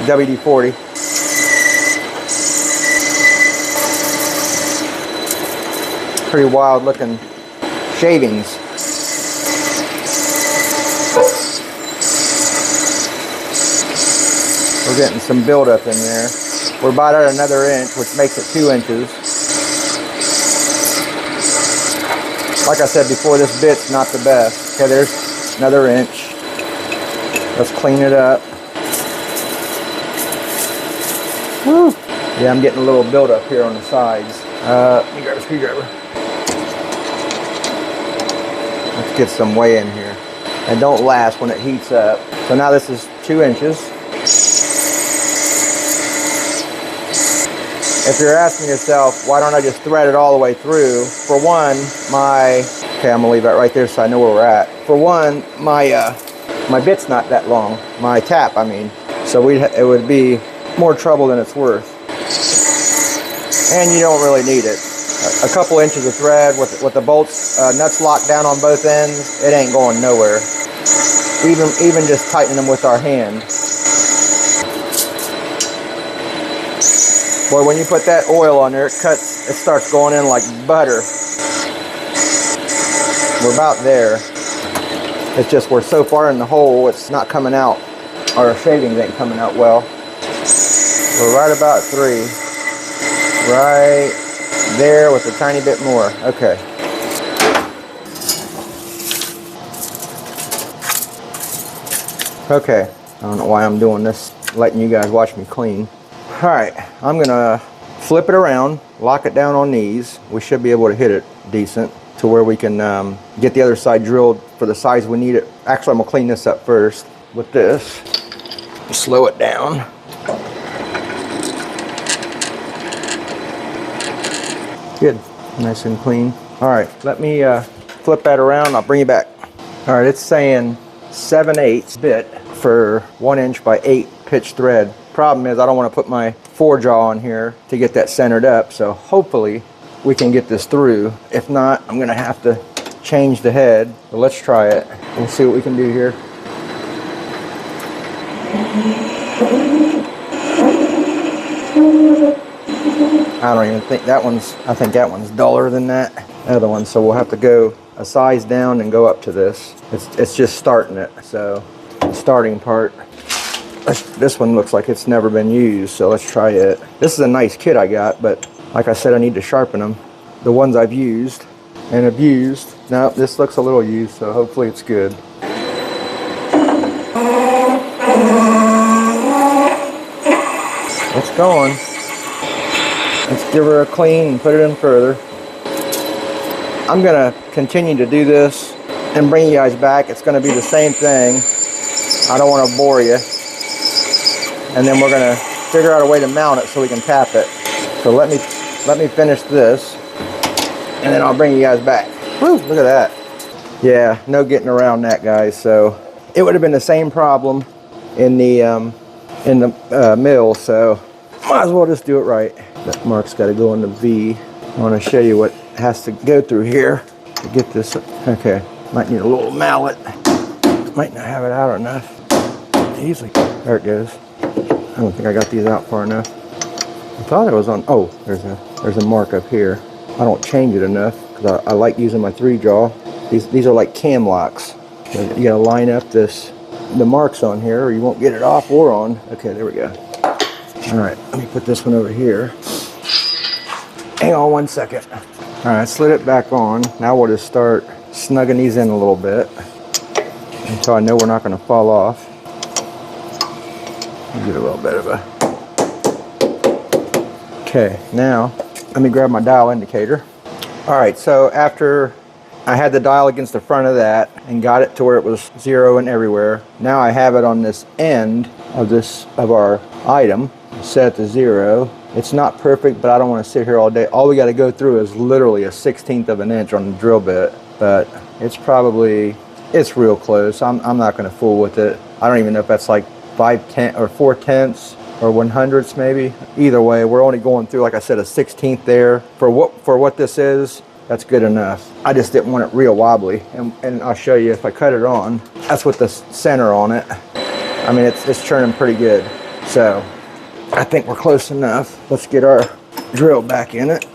WD-40. Pretty wild looking shavings. We're getting some buildup in there. We're about at another inch, which makes it 2 inches. Like I said before, this bit's not the best. Okay, there's another inch. Let's clean it up. Woo! Yeah, I'm getting a little buildup here on the sides. Let me grab a screwdriver. Let's get some way in here. And don't last when it heats up. So now this is 2 inches. If you're asking yourself, why don't I just thread it all the way through? For one, okay, I'm gonna leave that right there so I know where we're at. For one, my bit's not that long. My tap, I mean. So it would be more trouble than it's worth. And you don't really need it. A couple inches of thread with the bolts, nuts locked down on both ends, it ain't going nowhere. Even just tightening them with our hand. Boy, when you put that oil on there, it starts going in like butter. We're about there. It's just we're so far in the hole, it's not coming out. Our shavings ain't coming out well. We're right about 3. Right there with a tiny bit more. Okay. Okay. I don't know why I'm doing this, letting you guys watch me clean. All right, I'm gonna flip it around, lock it down on these. We should be able to hit it decent to where we can get the other side drilled for the size we need it. Actually, I'm gonna clean this up first with this. Slow it down. Good, nice and clean. All right, let me flip that around. I'll bring you back. All right, it's saying 7/8 bit for 1 inch by 8 pitch thread. Problem is I don't want to put my 4-jaw on here to get that centered up, so hopefully we can get this through. If not, I'm gonna have to change the head, but let's try it. We'll see what we can do here. I don't even think that one's, I think that one's duller than that other one, so we'll have to go a size down and go up to this. It's just starting it, so the starting part. This one looks like it's never been used, so let's try it. This is a nice kit I got, but like I said, I need to sharpen them. The ones I've used and abused. Now this looks a little used, so hopefully it's good. It's going. Let's give her a clean and put it in further. I'm gonna continue to do this and bring you guys back. It's gonna be the same thing. I don't want to bore you. And then we're gonna figure out a way to mount it so we can tap it. So let me finish this, and then I'll bring you guys back. Woo, look at that. Yeah, no getting around that, guys. So it would have been the same problem in the mill. So might as well just do it right. That mark's got to go in the V. I want to show you what has to go through here to get this. Okay, might need a little mallet. Might not have it out enough. Easily. There it goes. I don't think I got these out far enough. I thought it was on, oh, there's a mark up here. I don't change it enough because I like using my 3-jaw. These are like cam locks. You gotta line up the marks on here or you won't get it off or on. Okay, there we go. All right, let me put this one over here. Hang on 1 second. All right, slid it back on. Now we'll just start snugging these in a little bit until I know we're not going to fall off. Get a little bit of a... Okay, now let me grab my dial indicator. All right, so after I had the dial against the front of that and got it to where it was zeroing everywhere, now I have it on this end of our item set to 0. It's not perfect, but I don't want to sit here all day. All we got to go through is literally a 1/16 of an inch on the drill bit, but it's real close. I'm not going to fool with it. I don't even know if that's like 5/10 or 4/10 or 100ths maybe. Either way, we're only going through, like I said, a 1/16 there. For what this is, that's good enough. I just didn't want it real wobbly, and I'll show you if I cut it on. That's with the center on it. I mean, it's churning pretty good. So I think we're close enough. Let's get our drill back in it.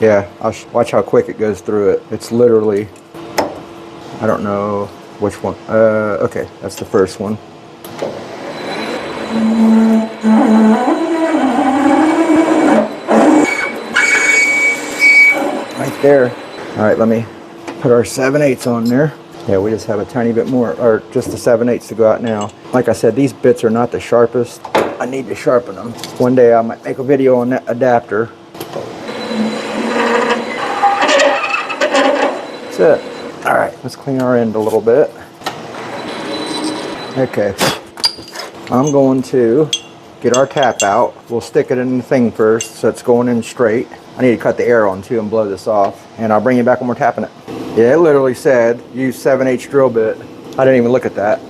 Yeah, watch how quick it goes through it. It's literally, I don't know which one. Okay, that's the first one. Right there. All right, let me put our 7/8 on there. Yeah, we just have a tiny bit more, or just the 7/8 to go out now. Like I said, these bits are not the sharpest. I need to sharpen them. One day I might make a video on that adapter. That's it. All right, let's clean our end a little bit. Okay, I'm going to get our tap out. We'll stick it in the thing first so it's going in straight. I need to cut the air on too and blow this off, and I'll bring you back when we're tapping it. Yeah, it literally said use 7/8 drill bit. I didn't even look at that.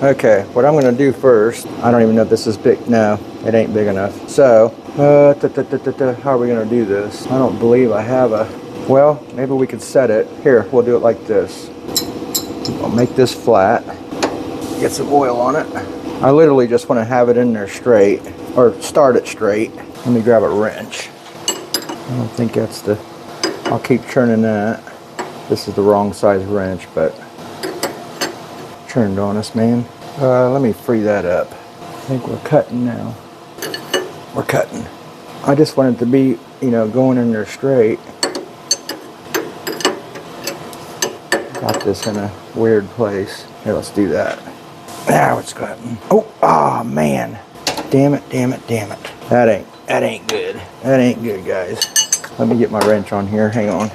Okay, what I'm gonna do first, I don't even know if this is big. No, it ain't big enough. So, how are we gonna do this? I don't believe I have a, well, maybe we could set it. Here, we'll do it like this. I'll make this flat, get some oil on it. I literally just wanna have it in there straight, or start it straight. Let me grab a wrench. I don't think that's the, I'll keep churning that. This is the wrong size wrench, but turned on us, man. Let me free that up. I think we're cutting now. We're cutting. I just want it to be, you know, going in there straight. Got this in a weird place. Here, let's do that. Now it's cutting. Oh, man. Damn it, damn it, damn it. That ain't good. That ain't good, guys. Let me get my wrench on here. Hang on.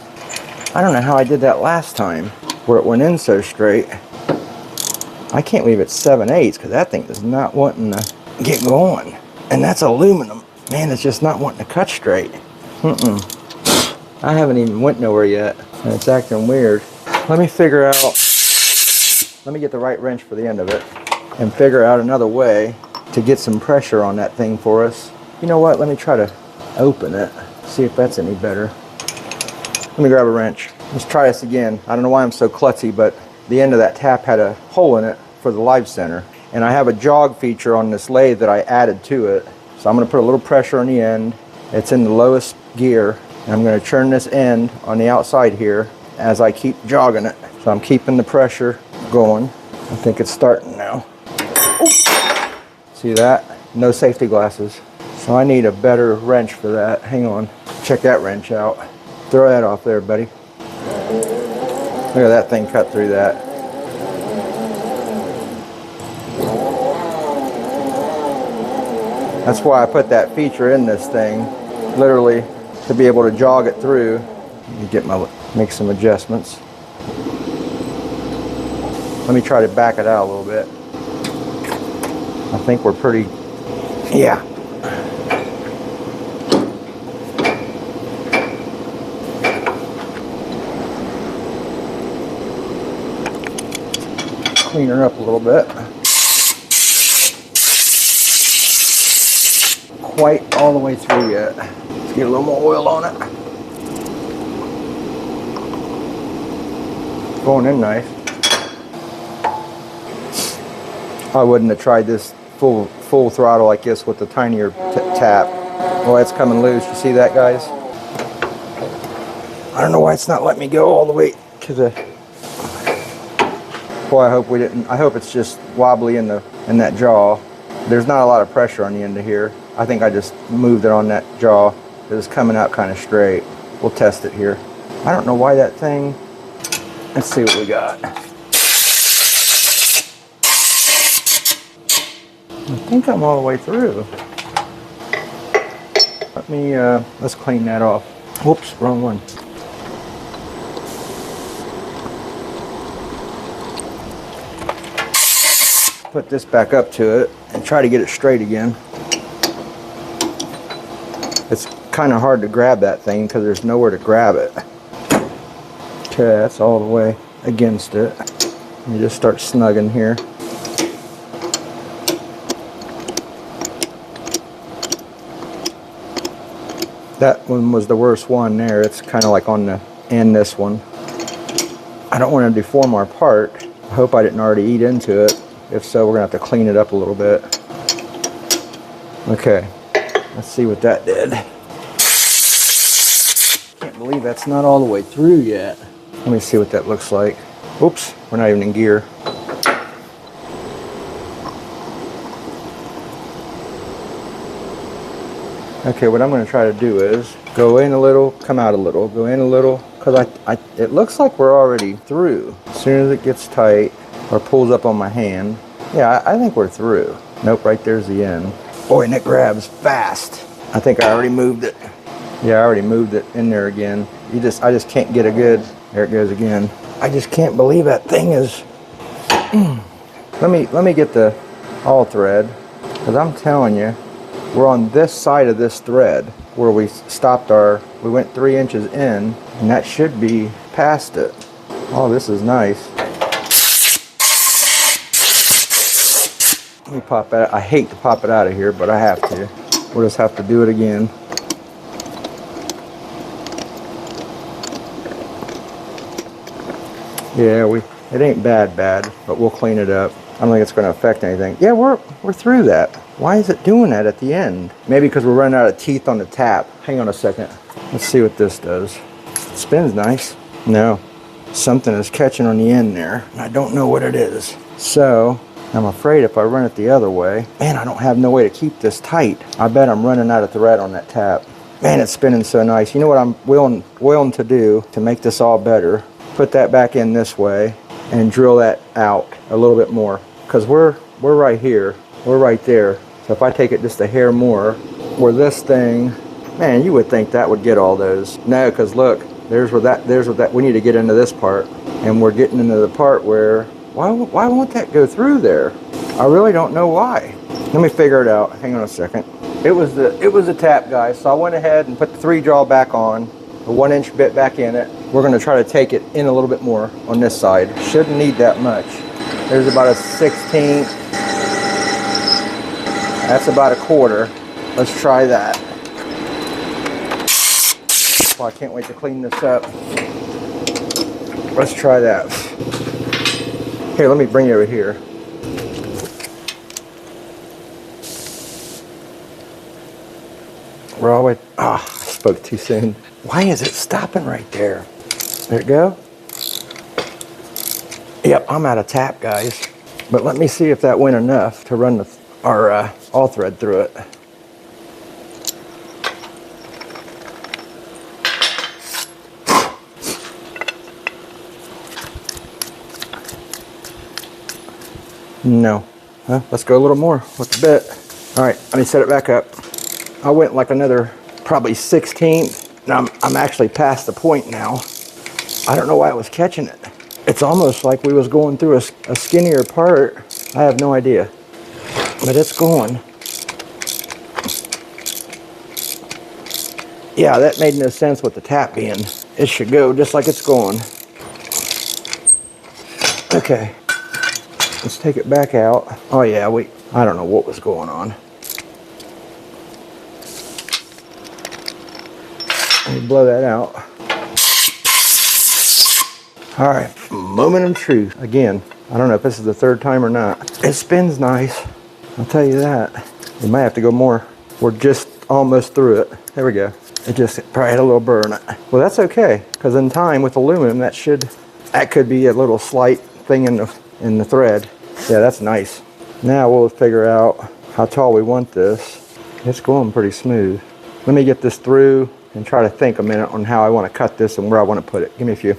I don't know how I did that last time, where it went in so straight. I can't believe it's 7/8 because that thing is not wanting to get going. And that's aluminum. Man, it's just not wanting to cut straight. I haven't even went nowhere yet, and it's acting weird. Let me figure out, let me get the right wrench for the end of it and figure out another way to get some pressure on that thing for us. You know what? Let me try to open it, see if that's any better. Let me grab a wrench. Let's try this again. I don't know why I'm so klutzy, but the end of that tap had a hole in it for the live center. And I have a jog feature on this lathe that I added to it. So I'm gonna put a little pressure on the end. It's in the lowest gear. And I'm gonna churn this end on the outside here as I keep jogging it. So I'm keeping the pressure going. I think it's starting now. See that? No safety glasses. So I need a better wrench for that. Hang on. Check that wrench out. Throw that off there, buddy. Look at that thing cut through that. That's why I put that feature in this thing, literally to be able to jog it through. Let me make some adjustments. Let me try to back it out a little bit. I think we're pretty, yeah. Clean her up a little bit. Quite all the way through yet. Let's get a little more oil on it. Going in nice. I wouldn't have tried this full throttle like this with the tinier tap. Well, it's coming loose. You see that, guys? I don't know why it's not letting me go all the way to the. Boy, I hope it's just wobbly in that jaw. There's not a lot of pressure on the end of here. I think I just moved it on that jaw. It was coming out kind of straight. We'll test it here. I don't know why that thing, let's see what we got. I think I'm all the way through. Let me, let's clean that off. Whoops, wrong one. Put this back up to it and try to get it straight again. It's kind of hard to grab that thing because there's nowhere to grab it. Okay, that's all the way against it. Let me just start snugging here. That one was the worst one there. It's kind of like on the end, this one. I don't want to deform our part. I hope I didn't already eat into it. If so, we're going to have to clean it up a little bit. Okay, let's see what that did. Can't believe that's not all the way through yet. Let me see what that looks like. Oops, we're not even in gear. Okay, what I'm going to try to do is go in a little, come out a little, go in a little, because it looks like we're already through. As soon as it gets tight or pulls up on my hand, yeah, I think we're through. Nope, right there's the end. Boy, and it grabs fast. I think I already moved it. Yeah, I already moved it in there again. I just can't get a good, there it goes again. I just can't believe that thing is, let me get the all thread, because I'm telling you, we're on this side of this thread where we stopped we went 3 inches in, and that should be past it. Oh, this is nice. Let me pop that. I hate to pop it out of here, but I have to. We'll just have to do it again. Yeah, it ain't bad, but we'll clean it up. I don't think it's going to affect anything. Yeah, we're through that. Why is it doing that at the end? Maybe because we're running out of teeth on the tap. Hang on a second. Let's see what this does. It spins nice. No, something is catching on the end there. I don't know what it is. So I'm afraid if I run it the other way, man, I don't have no way to keep this tight. I bet I'm running out of thread on that tap. Man, it's spinning so nice. You know what I'm willing to do to make this all better? Put that back in this way and drill that out a little bit more, because we're right here. We're right there. So if I take it just a hair more, where this thing, man, you would think that would get all those. No, because look, there's where that, we need to get into this part. And we're getting into the part where, why won't that go through there? I really don't know why. Let me figure it out. Hang on a second. It was the tap, guys. So I went ahead and put the 3 jaw back on, the 1 inch bit back in it. We're gonna try to take it in a little bit more on this side. Shouldn't need that much. There's about a 16th. That's about a 1/4. Let's try that. Oh, I can't wait to clean this up. Let's try that. Here, let me bring you over here. We're all the way, I spoke too soon. Why is it stopping right there? There it go. Yep, I'm out of tap, guys. But let me see if that went enough to run our all thread through it. No. Let's go a little more with the bit. All right, let me set it back up. I went like another probably 16th. Now I'm actually past the point now. I don't know why I was catching it. It's almost like we was going through a skinnier part. I have no idea. But it's going. Yeah, that made no sense with the tap being. It should go just like it's going. Okay. Let's take it back out. Oh yeah, I don't know what was going on. Let me blow that out. All right, moment of truth. Again, I don't know if this is the 3rd time or not. It spins nice, I'll tell you that. We might have to go more. We're just almost through it. There we go. It just probably had a little burr on it. Well, that's okay, because in time with aluminum, that could be a little slight thing in the thread. Yeah, that's nice. Now we'll figure out how tall we want this. It's going pretty smooth. Let me get this through and try to think a minute on how I want to cut this and where I want to put it. Give me a few.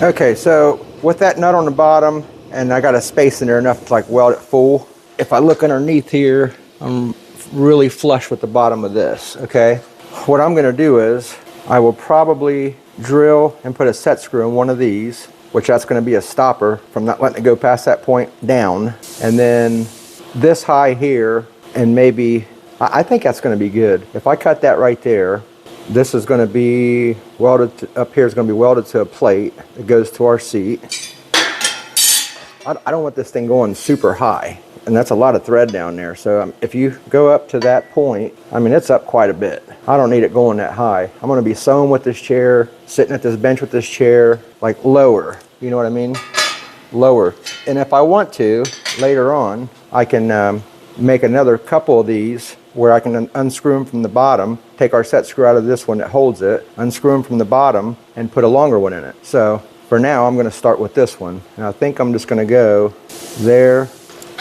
Okay, so with that nut on the bottom, and I got a space in there enough to like weld it full. If I look underneath here, I'm really flush with the bottom of this, okay? What I'm gonna do is, I will probably drill and put a set screw in one of these, which that's gonna be a stopper from not letting it go past that point down. And then this high here, and maybe, I think that's gonna be good. If I cut that right there, this is gonna be welded, up here is gonna be welded to a plate that goes to our seat. I don't want this thing going super high, and that's a lot of thread down there. So if you go up to that point, I mean, it's up quite a bit. I don't need it going that high. I'm gonna be sewing with this chair, sitting at this bench with this chair, like lower, you know what I mean? Lower. And if I want to, later on, I can make another couple of these where I can unscrew them from the bottom, take our set screw out of this one that holds it, unscrew them from the bottom, and put a longer one in it. So for now, I'm going to start with this one. And I think I'm just going to go there.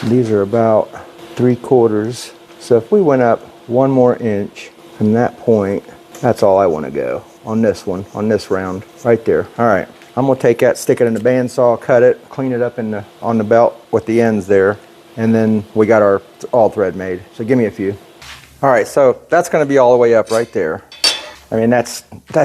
These are about 3/4. So if we went up 1 more inch from that point, that's all I want to go on this one, on this round, right there. All right, I'm going to take that, stick it in the bandsaw, cut it, clean it up on the belt with the ends there. And then we got our all thread made. So give me a few. All right, so that's going to be all the way up right there. I mean, that's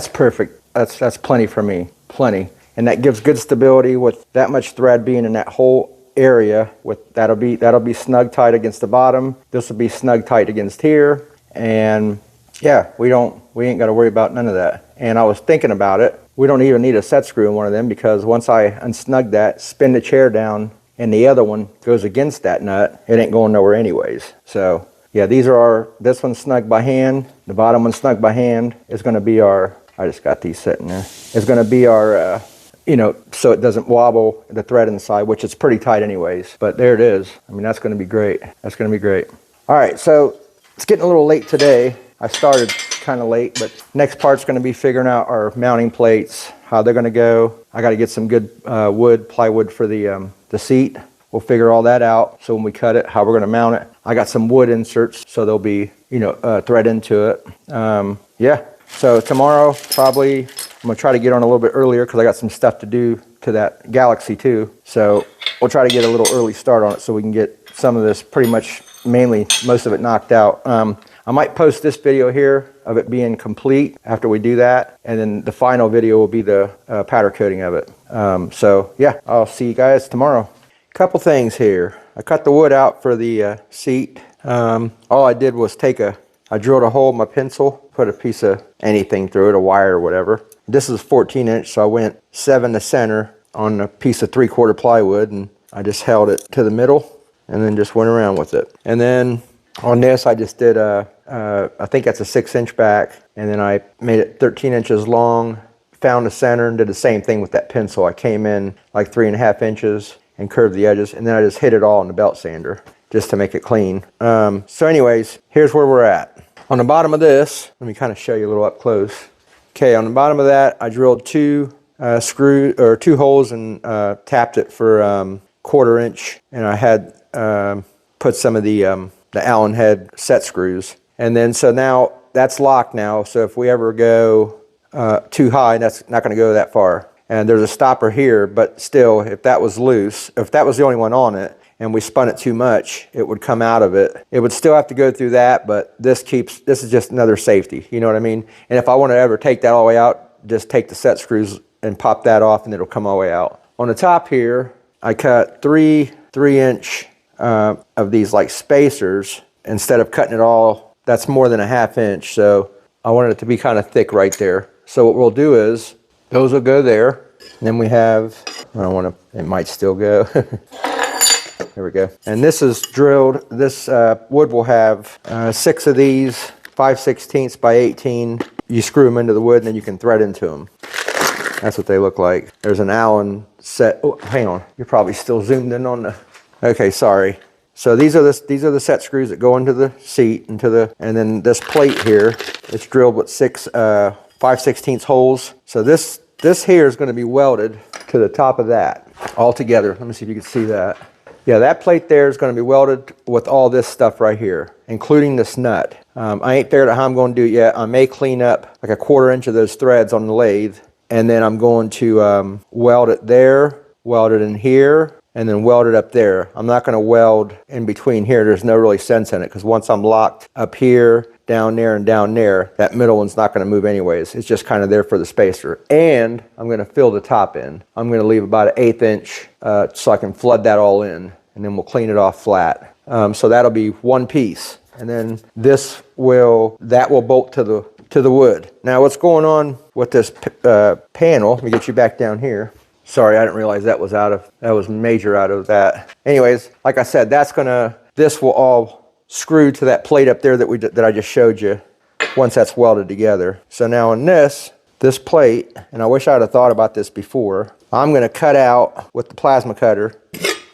perfect. That's plenty for me, plenty. And that gives good stability with that much thread being in that whole area. With that'll be snug tight against the bottom. This will be snug tight against here. And yeah, we ain't got to worry about none of that. And I was thinking about it. We don't even need a set screw in one of them, because once I unsnug that, spin the chair down, and the other one goes against that nut, it ain't going nowhere anyways. So yeah, this one's snug by hand, the bottom one's snug by hand. Is going to be our, I just got these sitting there. It's going to be our, so it doesn't wobble the thread inside, which is pretty tight anyways. But there it is. I mean, that's going to be great. That's going to be great. All right, so it's getting a little late today. I started kind of late, but next part's going to be figuring out our mounting plates, how they're going to go. I got to get some good plywood for the seat. We'll figure all that out. So when we cut it, how we're going to mount it. I got some wood inserts, so there'll be, thread into it. Yeah. So tomorrow, probably, I'm going to try to get on a little bit earlier because I got some stuff to do to that Galaxy too. So we'll try to get a little early start on it so we can get some of this most of it knocked out. I might post this video here of it being complete after we do that. And then the final video will be the powder coating of it. So yeah, I'll see you guys tomorrow. Couple things here. I cut the wood out for the seat. All I did was I drilled a hole with my pencil, put a piece of anything through it, a wire or whatever. This is 14 inch, so I went 7 to center on a piece of 3/4 plywood, and I just held it to the middle and then just went around with it. And then on this, I just did I think that's a 6-inch back, and then I made it 13 inches long, found the center, and did the same thing with that pencil. I came in like 3.5 inches and curved the edges, and then I just hit it all in the belt sander just to make it clean. So anyways, here's where we're at. On the bottom of this, let me kind of show you a little up close. Okay, on the bottom of that, I drilled 2 holes and tapped it for 1/4 inch, and I had put some of the Allen head set screws. And then so now that's locked now, so if we ever go too high, that's not going to go that far. And there's a stopper here, but still, if that was loose, if that was the only one on it, and we spun it too much, it would come out of it. It would still have to go through that, but this is just another safety, you know what I mean? And if I want to ever take that all the way out, just take the set screws and pop that off, and it'll come all the way out. On the top here, I cut 3/3" of these like spacers. Instead of cutting it all, that's more than a 1/2 inch, so I wanted it to be kind of thick right there. So what we'll do is, those will go there. And then we have, it might still go. There we go. And this is drilled. This wood will have 6 of these, 5/16 by 18. You screw them into the wood, and then you can thread into them. That's what they look like. There's an Allen set. Oh, hang on. You're probably still zoomed in on the. Okay, sorry. So these are the set screws that go into the seat, and then this plate here. It's drilled with 6 5/16 holes. So this here is going to be welded to the top of that all together. Let me see if you can see that. Yeah, that plate there is going to be welded with all this stuff right here, including this nut. I ain't figured out how I'm going to do it yet. I may clean up like a 1/4 inch of those threads on the lathe, and then I'm going to weld it there, weld it in here, and then weld it up there. I'm not going to weld in between here. There's no really sense in it, because once I'm locked up here, down there, and down there, that middle one's not going to move anyways. It's just kind of there for the spacer. And I'm going to fill the top in. I'm going to leave about an 1/8 inch so I can flood that all in, and then we'll clean it off flat. So that'll be one piece. And then that will bolt to the wood. Now what's going on with this panel, let me get you back down here. Sorry, I didn't realize that was major out of that. Anyways, like I said, this will all screw to that plate up there that I just showed you once that's welded together. So now on this plate, and I wish I'd have thought about this before, I'm going to cut out with the plasma cutter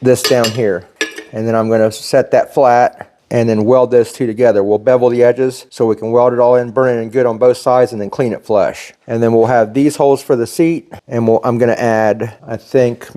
this down here. And then I'm going to set that flat and then weld those two together. We'll bevel the edges so we can weld it all in, burn it in good on both sides, and then clean it flush. And then we'll have these holes for the seat, and I'm going to add, I think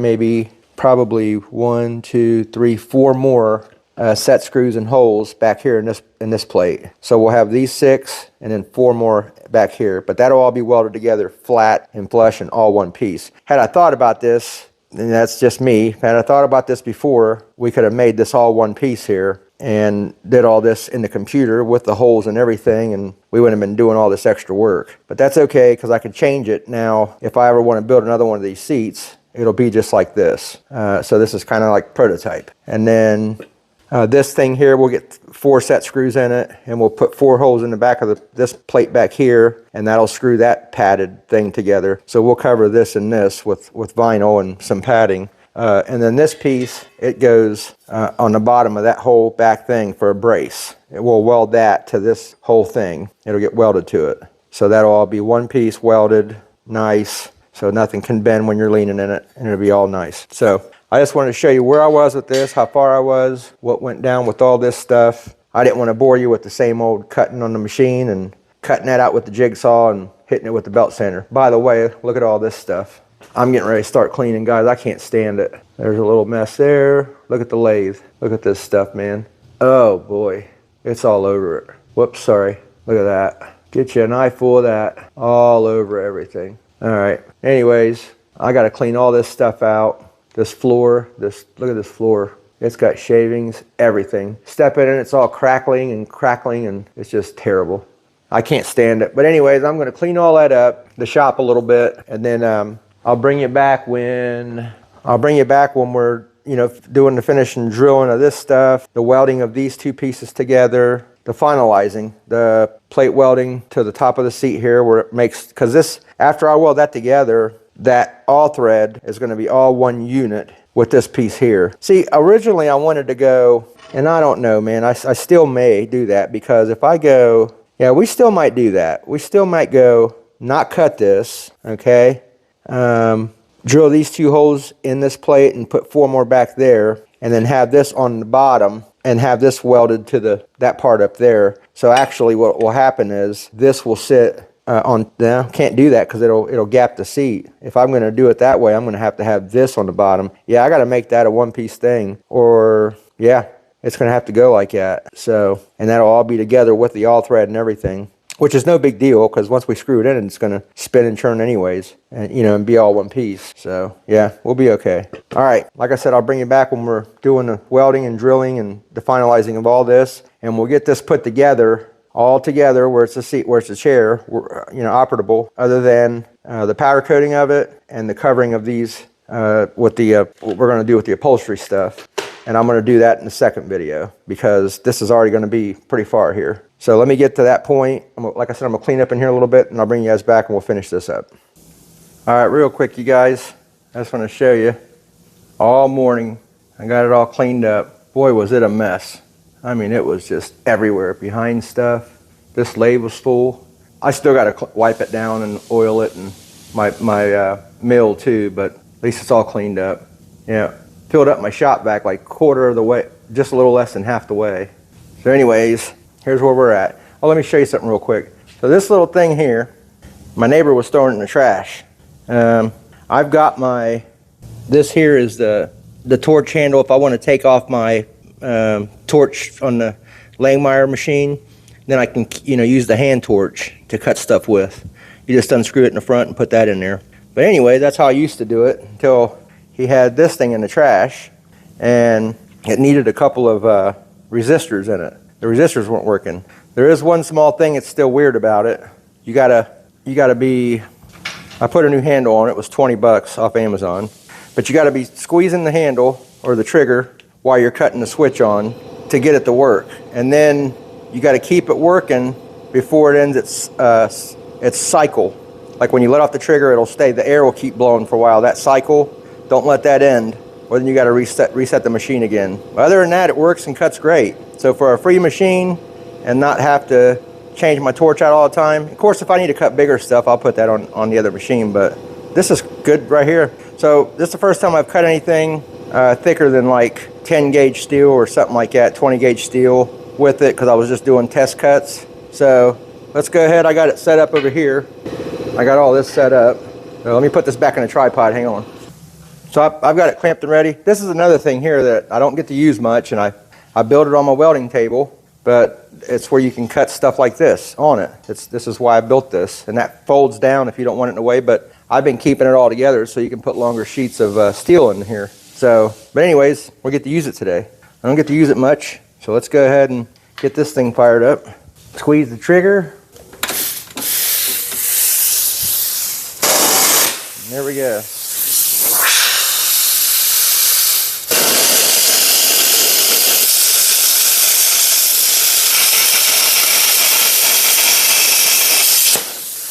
probably 1, 2, 3, 4 more set screws and holes back here in this plate. So we'll have these 6 and then 4 more back here, but that'll all be welded together flat and flush and all one piece. Had I thought about this, and that's just me, had I thought about this before, we could have made this all one piece here and did all this in the computer with the holes and everything, and we wouldn't have been doing all this extra work. But that's okay, because I can change it now. If I ever want to build another one of these seats, it'll be just like this. So this is kind of like prototype. And then this thing here, we'll get 4 set screws in it, and we'll put 4 holes in the back of this plate back here, and that'll screw that padded thing together. So we'll cover this and this with vinyl and some padding. And then this piece, it goes on the bottom of that whole back thing for a brace. We'll weld that to this whole thing. It'll get welded to it. So that'll all be one piece welded, nice, so nothing can bend when you're leaning in it, and it'll be all nice. So I just wanted to show you where I was with this, how far I was, what went down with all this stuff. I didn't want to bore you with the same old cutting on the machine and cutting that out with the jigsaw and hitting it with the belt sander. By the way, look at all this stuff. I'm getting ready to start cleaning, guys. I can't stand it. There's a little mess there. Look at the lathe. Look at this stuff, man. Oh boy, it's all over it. Whoops, sorry. Look at that. Get you an eyeful of that all over everything. All right. Anyways, I got to clean all this stuff out. This floor, look at this floor. It's got shavings, everything. Step in it, it's all crackling, and it's just terrible. I can't stand it. But anyways, I'm going to clean all that up, the shop a little bit, and then I'll bring you back when we're, doing the finishing drilling of this stuff, the welding of these 2 pieces together, the finalizing, the plate welding to the top of the seat here where it makes, because this, after I weld that together, that all thread is going to be all one unit with this piece here. See, originally I wanted to go, and I don't know, man, I still may do that, because if I go, yeah, we still might do that. We still might go, not cut this, okay? Drill these 2 holes in this plate and put 4 more back there, and then have this on the bottom and have this welded to that part up there. So actually what will happen is this will sit can't do that because it'll gap the seat. If I'm going to do it that way, I'm going to have this on the bottom. Yeah, I got to make that a one-piece thing, or yeah, it's going to have to go like that. So, and that'll all be together with the all thread and everything, which is no big deal, because once we screw it in, it's going to spin and churn anyways, and and be all one piece. So yeah, we'll be okay. All right, like I said, I'll bring you back when we're doing the welding and drilling and the finalizing of all this, and we'll get this put together, all together, where it's a seat, where it's a chair, operable, other than the powder coating of it and the covering of these with what we're going to do with the upholstery stuff. And I'm going to do that in the second video, because this is already going to be pretty far here. So let me get to that point. Like I said, I'm going to clean up in here a little bit, and I'll bring you guys back and we'll finish this up. All right, real quick, you guys, I just want to show you. All morning, I got it all cleaned up. Boy, was it a mess. I mean, it was just everywhere, behind stuff. This lathe was full. I still got to wipe it down and oil it, and my mill too, but at least it's all cleaned up. Yeah, filled up my shop vac like 1/4 of the way, just a little less than half the way. So anyways, here's where we're at. Oh, let me show you something real quick. So this little thing here, my neighbor was throwing it in the trash. I've got this here is the the torch handle if I want to take off my torch on the Langmuir machine. Then I can, use the hand torch to cut stuff with. You just unscrew it in the front and put that in there. But anyway, that's how I used to do it until he had this thing in the trash, and it needed a couple of resistors in it. The resistors weren't working. There is one small thing that's still weird about it. You gotta be, I put a new handle on it. It was 20 bucks off Amazon. But you gotta be squeezing the handle or the trigger while you're cutting the switch on to get it to work. And then you gotta keep it working before it ends its cycle. Like when you let off the trigger, it'll stay, the air will keep blowing for a while. That cycle, don't let that end, or then you gotta reset the machine again. But other than that, it works and cuts great. So for a free machine and not have to change my torch out all the time. Of course, if I need to cut bigger stuff, I'll put that on the other machine, but this is good right here. So this is the first time I've cut anything thicker than like 10 gauge steel or something like that, 20 gauge steel with it, because I was just doing test cuts. So let's go ahead. I got it set up over here. I got all this set up. So let me put this back in the tripod, hang on. So I've got it clamped and ready. This is another thing here that I don't get to use much, and I built it on my welding table, but it's where you can cut stuff like this on it. This is why I built this, and that folds down if you don't want it in the way, but I've been keeping it all together so you can put longer sheets of steel in here. So, but anyways, we'll get to use it today. I don't get to use it much, so let's go ahead and get this thing fired up. Squeeze the trigger. And there we go.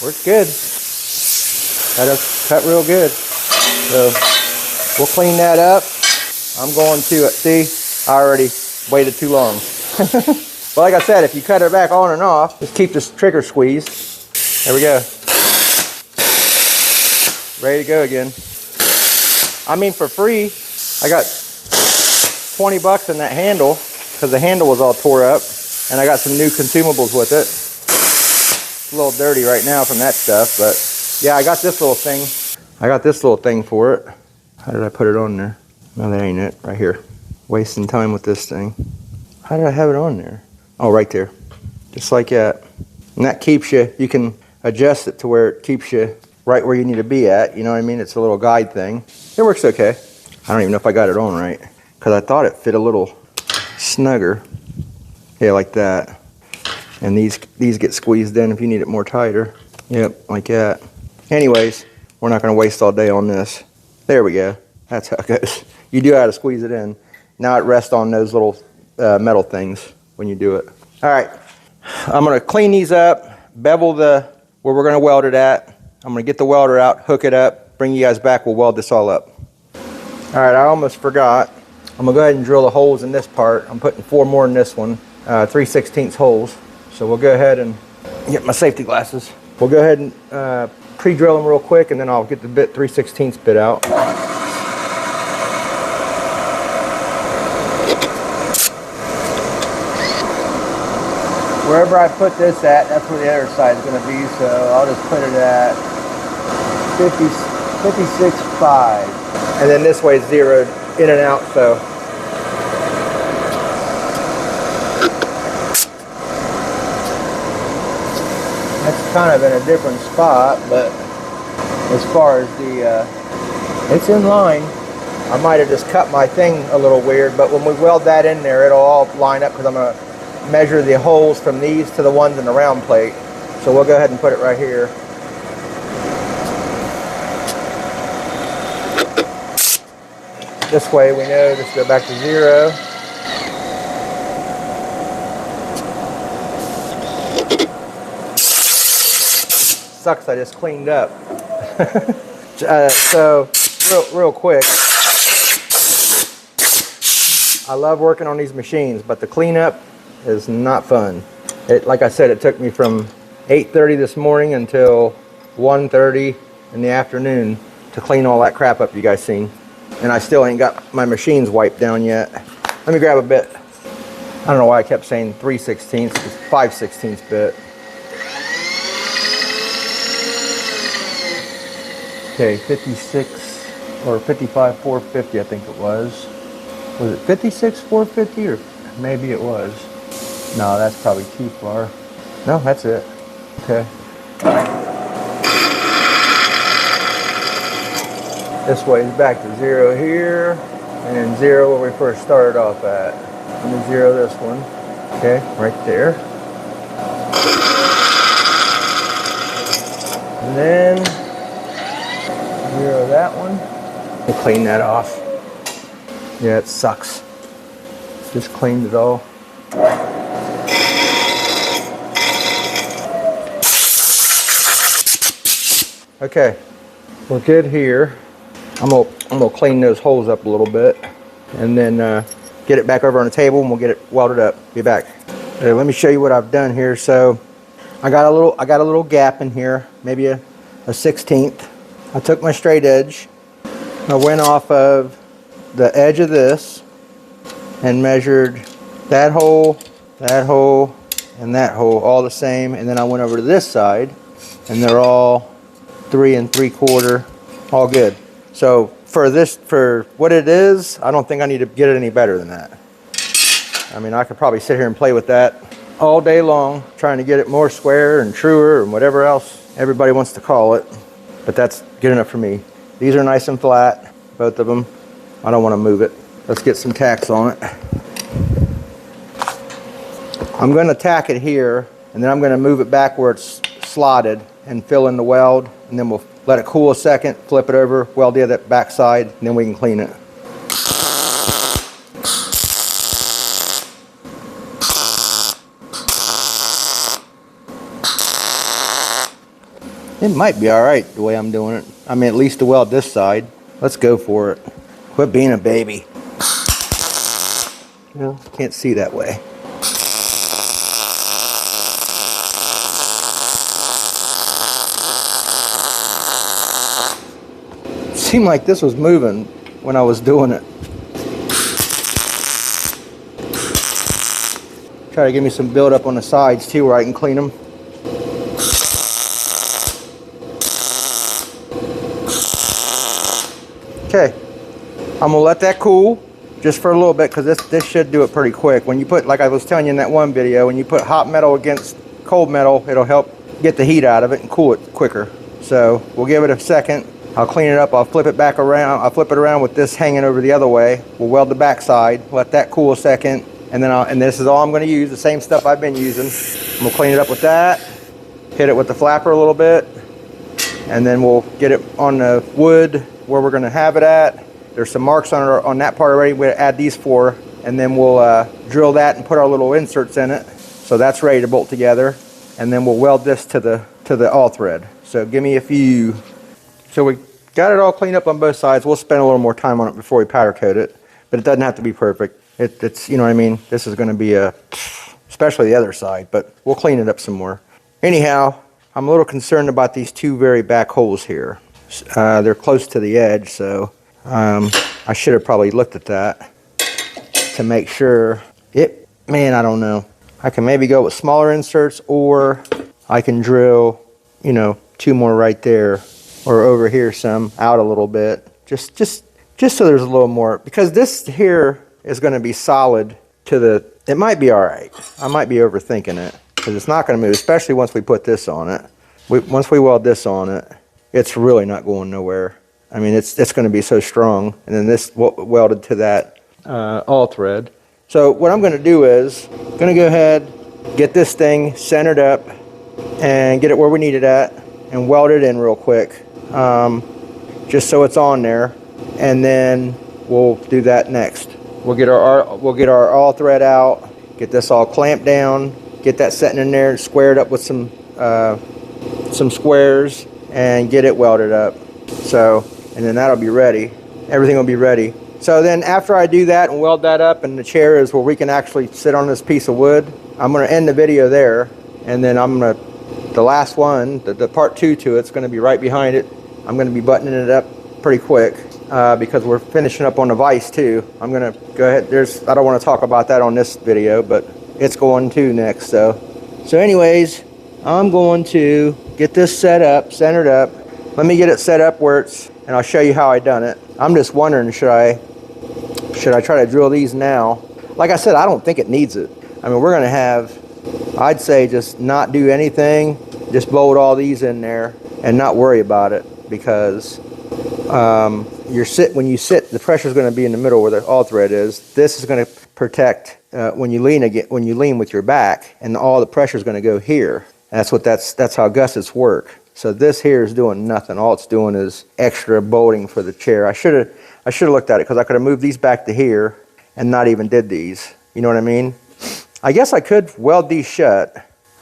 Works good. That does cut real good. So we'll clean that up. I'm going to it. See, I already waited too long. But like I said, if you cut it back on and off, just keep this trigger squeezed. There we go. Ready to go again. I mean, for free, I got 20 bucks in that handle because the handle was all tore up, and I got some new consumables with it. It's a little dirty right now from that stuff, but yeah, I got this little thing. I got this little thing for it. How did I put it on there? No, that ain't it. Right here. Wasting time with this thing. How did I have it on there? Oh, right there. Just like that. And that keeps you, you can adjust it to where it keeps you right where you need to be at. You know what I mean? It's a little guide thing. It works okay. I don't even know if I got it on right, because I thought it fit a little snugger. Yeah, like that. And these get squeezed in if you need it more tighter. Yep, like that. Anyways, we're not going to waste all day on this. There we go. That's how it goes. You do have to squeeze it in. Now it rests on those little metal things when you do it. All right, I'm going to clean these up, bevel where we're going to weld it at. I'm going to get the welder out, hook it up, bring you guys back. We'll weld this all up. All right, I almost forgot. I'm going to go ahead and drill the holes in this part. I'm putting 4 more in this one, 3/16 holes. So we'll go ahead and get my safety glasses. We'll go ahead and pre-drill them real quick, and then I'll get the bit 3/16 bit out. Wherever I put this at, that's where the other side is going to be. So I'll just put it at 56.5, and then this way it's zeroed in and out. So. That's kind of in a different spot, but as far as it's in line. I might have just cut my thing a little weird, but when we weld that in there, it'll all line up because I'm going to measure the holes from these to the ones in the round plate. So we'll go ahead and put it right here. This way we know just go back to 0. Sucks, I just cleaned up. So real quick, I love working on these machines, but the cleanup is not fun. Like I said, it took me from 8:30 this morning until 1:30 in the afternoon to clean all that crap up you guys seen. And I still ain't got my machines wiped down yet. Let me grab a bit. I don't know why I kept saying 3/16, it's 5/16 bit. Okay, 56. or 55 450, I think it was. Was it 56 450, or maybe it was? No, that's probably too far. No, that's it. Okay. This way is back to 0 here, and then 0 where we first started off at. Let me 0 this one. Okay, right there. And then 0 that one. We'll clean that off. Yeah, it sucks. Just cleaned it all. Okay, we're good here. I'm gonna clean those holes up a little bit, and then get it back over on the table, and we'll get it welded up. Be back. Let me show you what I've done here. So I got a little gap in here, maybe a 1/16. I took my straight edge. I went off of the edge of this and measured that hole, and that hole, all the same. And then I went over to this side, and they're all 3 3/4, all good. So for what it is, I don't think I need to get it any better than that. I mean, I could probably sit here and play with that all day long, trying to get it more square and truer and whatever else everybody wants to call it. But that's good enough for me. These are nice and flat, both of them. I don't want to move it. Let's get some tacks on it. I'm going to tack it here, and then I'm going to move it back where it's slotted and fill in the weld, and then we'll let it cool a second, flip it over, weld the other back side, and then we can clean it. It might be all right the way I'm doing it. I mean, at least to weld this side. Let's go for it. Quit being a baby. You know, can't see that way. Seemed like this was moving when I was doing it. Try to give me some build up on the sides too, where I can clean them. Okay, I'm gonna let that cool just for a little bit, because this should do it pretty quick. When you put, like I was telling you in that one video, when you put hot metal against cold metal, it'll help get the heat out of it and cool it quicker. So we'll give it a second. I'll clean it up, I'll flip it back around, I'll flip it around with this hanging over the other way. We'll weld the back side, let that cool a second, and then and this is all I'm gonna use, the same stuff I've been using. We'll clean it up with that, hit it with the flapper a little bit, and then we'll get it on the wood where we're gonna have it at. There's some marks on that part already. We'll add these 4, and then we'll drill that and put our little inserts in it. So that's ready to bolt together, and then we'll weld this to the all thread. So give me a few. So we got it all cleaned up on both sides. We'll spend a little more time on it before we powder coat it, but it doesn't have to be perfect. It's, you know what I mean? This is gonna be especially the other side, but we'll clean it up some more. Anyhow, I'm a little concerned about these 2 very back holes here. They're close to the edge, so I should have probably looked at that to make sure. Man, I don't know. I can maybe go with smaller inserts, or I can drill, you know, 2 more right there, or over here some out a little bit, just so there's a little more, because this here is going to be solid to the. It might be all right. I might be overthinking it, because it's not going to move, especially once we put this on it. Once we weld this on it, it's really not going nowhere. I mean, it's going to be so strong, and then this welded to that all thread. So what I'm going to do is going to go ahead, get this thing centered up, and get it where we need it at, and weld it in real quick, just so it's on there, and then we'll do that next. We'll get our all thread out, get this all clamped down, get that setting in there, squared up with some squares, and get it welded up. So, and then that'll be ready. Everything will be ready. So then after I do that and weld that up, and the chair is where we can actually sit on this piece of wood, I'm going to end the video there, and then the last one, the part 2 to it's going to be right behind it. I'm going to be buttoning it up pretty quick because we're finishing up on the vise too. I'm going to go ahead. I don't want to talk about that on this video, but it's going to next. So anyways, I'm going to get this set up, centered up. Let me get it set up and I'll show you how I done it. I'm just wondering, should I try to drill these now? Like I said, I don't think it needs it. I mean, we're gonna have, I'd say just not do anything, just bolt all these in there and not worry about it, because when you sit, the pressure is going to be in the middle where the all thread is. This is going to protect when you lean with your back, and all the pressure is going to go here. That's how gussets work. So this here is doing nothing. All it's doing is extra bolting for the chair. I should have looked at it, because I could have moved these back to here and not even did these. You know what I mean? I guess I could weld these shut.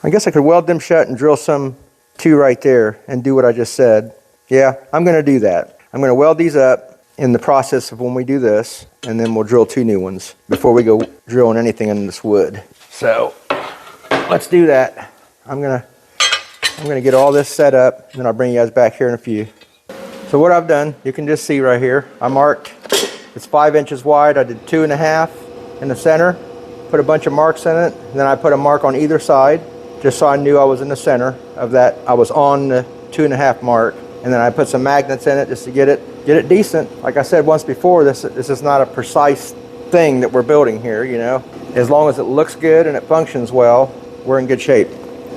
I guess I could weld them shut and drill some two right there and do what I just said. Yeah, I'm going to do that. I'm going to weld these up in the process of when we do this, and then we'll drill two new ones before we go drilling anything in this wood. So let's do that. I'm gonna get all this set up, and then I'll bring you guys back here in a few. So what I've done, you can just see right here, I marked, it's 5 inches wide. I did 2.5 in the center, put a bunch of marks in it, and then I put a mark on either side, just so I knew I was in the center of that. I was on the 2.5 mark, and then I put some magnets in it just to get it decent. Like I said once before, this is not a precise thing that we're building here, you know. As long as it looks good and it functions well, we're in good shape.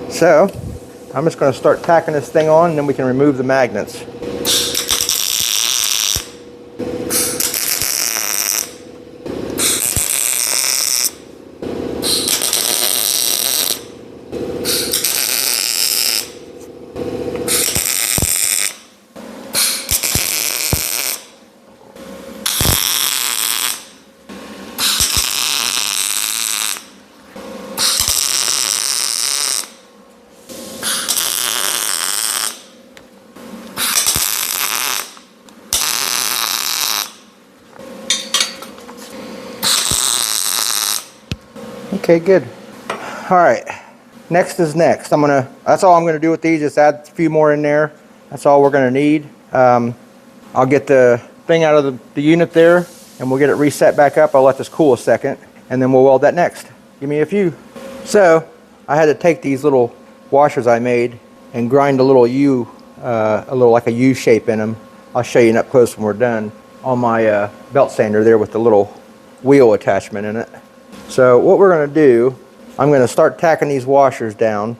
So I'm just going to start tacking this thing on, and then we can remove the magnets. Okay, good. All right, next is next. That's all I'm gonna do with these, just add a few more in there. That's all we're gonna need. I'll get the thing out of the unit there, and we'll get it reset back up. I'll let this cool a second, and then we'll weld that next. Give me a few. So I had to take these little washers I made and grind a little U, like a U shape in them. I'll show you up close when we're done, on my belt sander there with the little wheel attachment in it. So what we're going to do, I'm going to start tacking these washers down,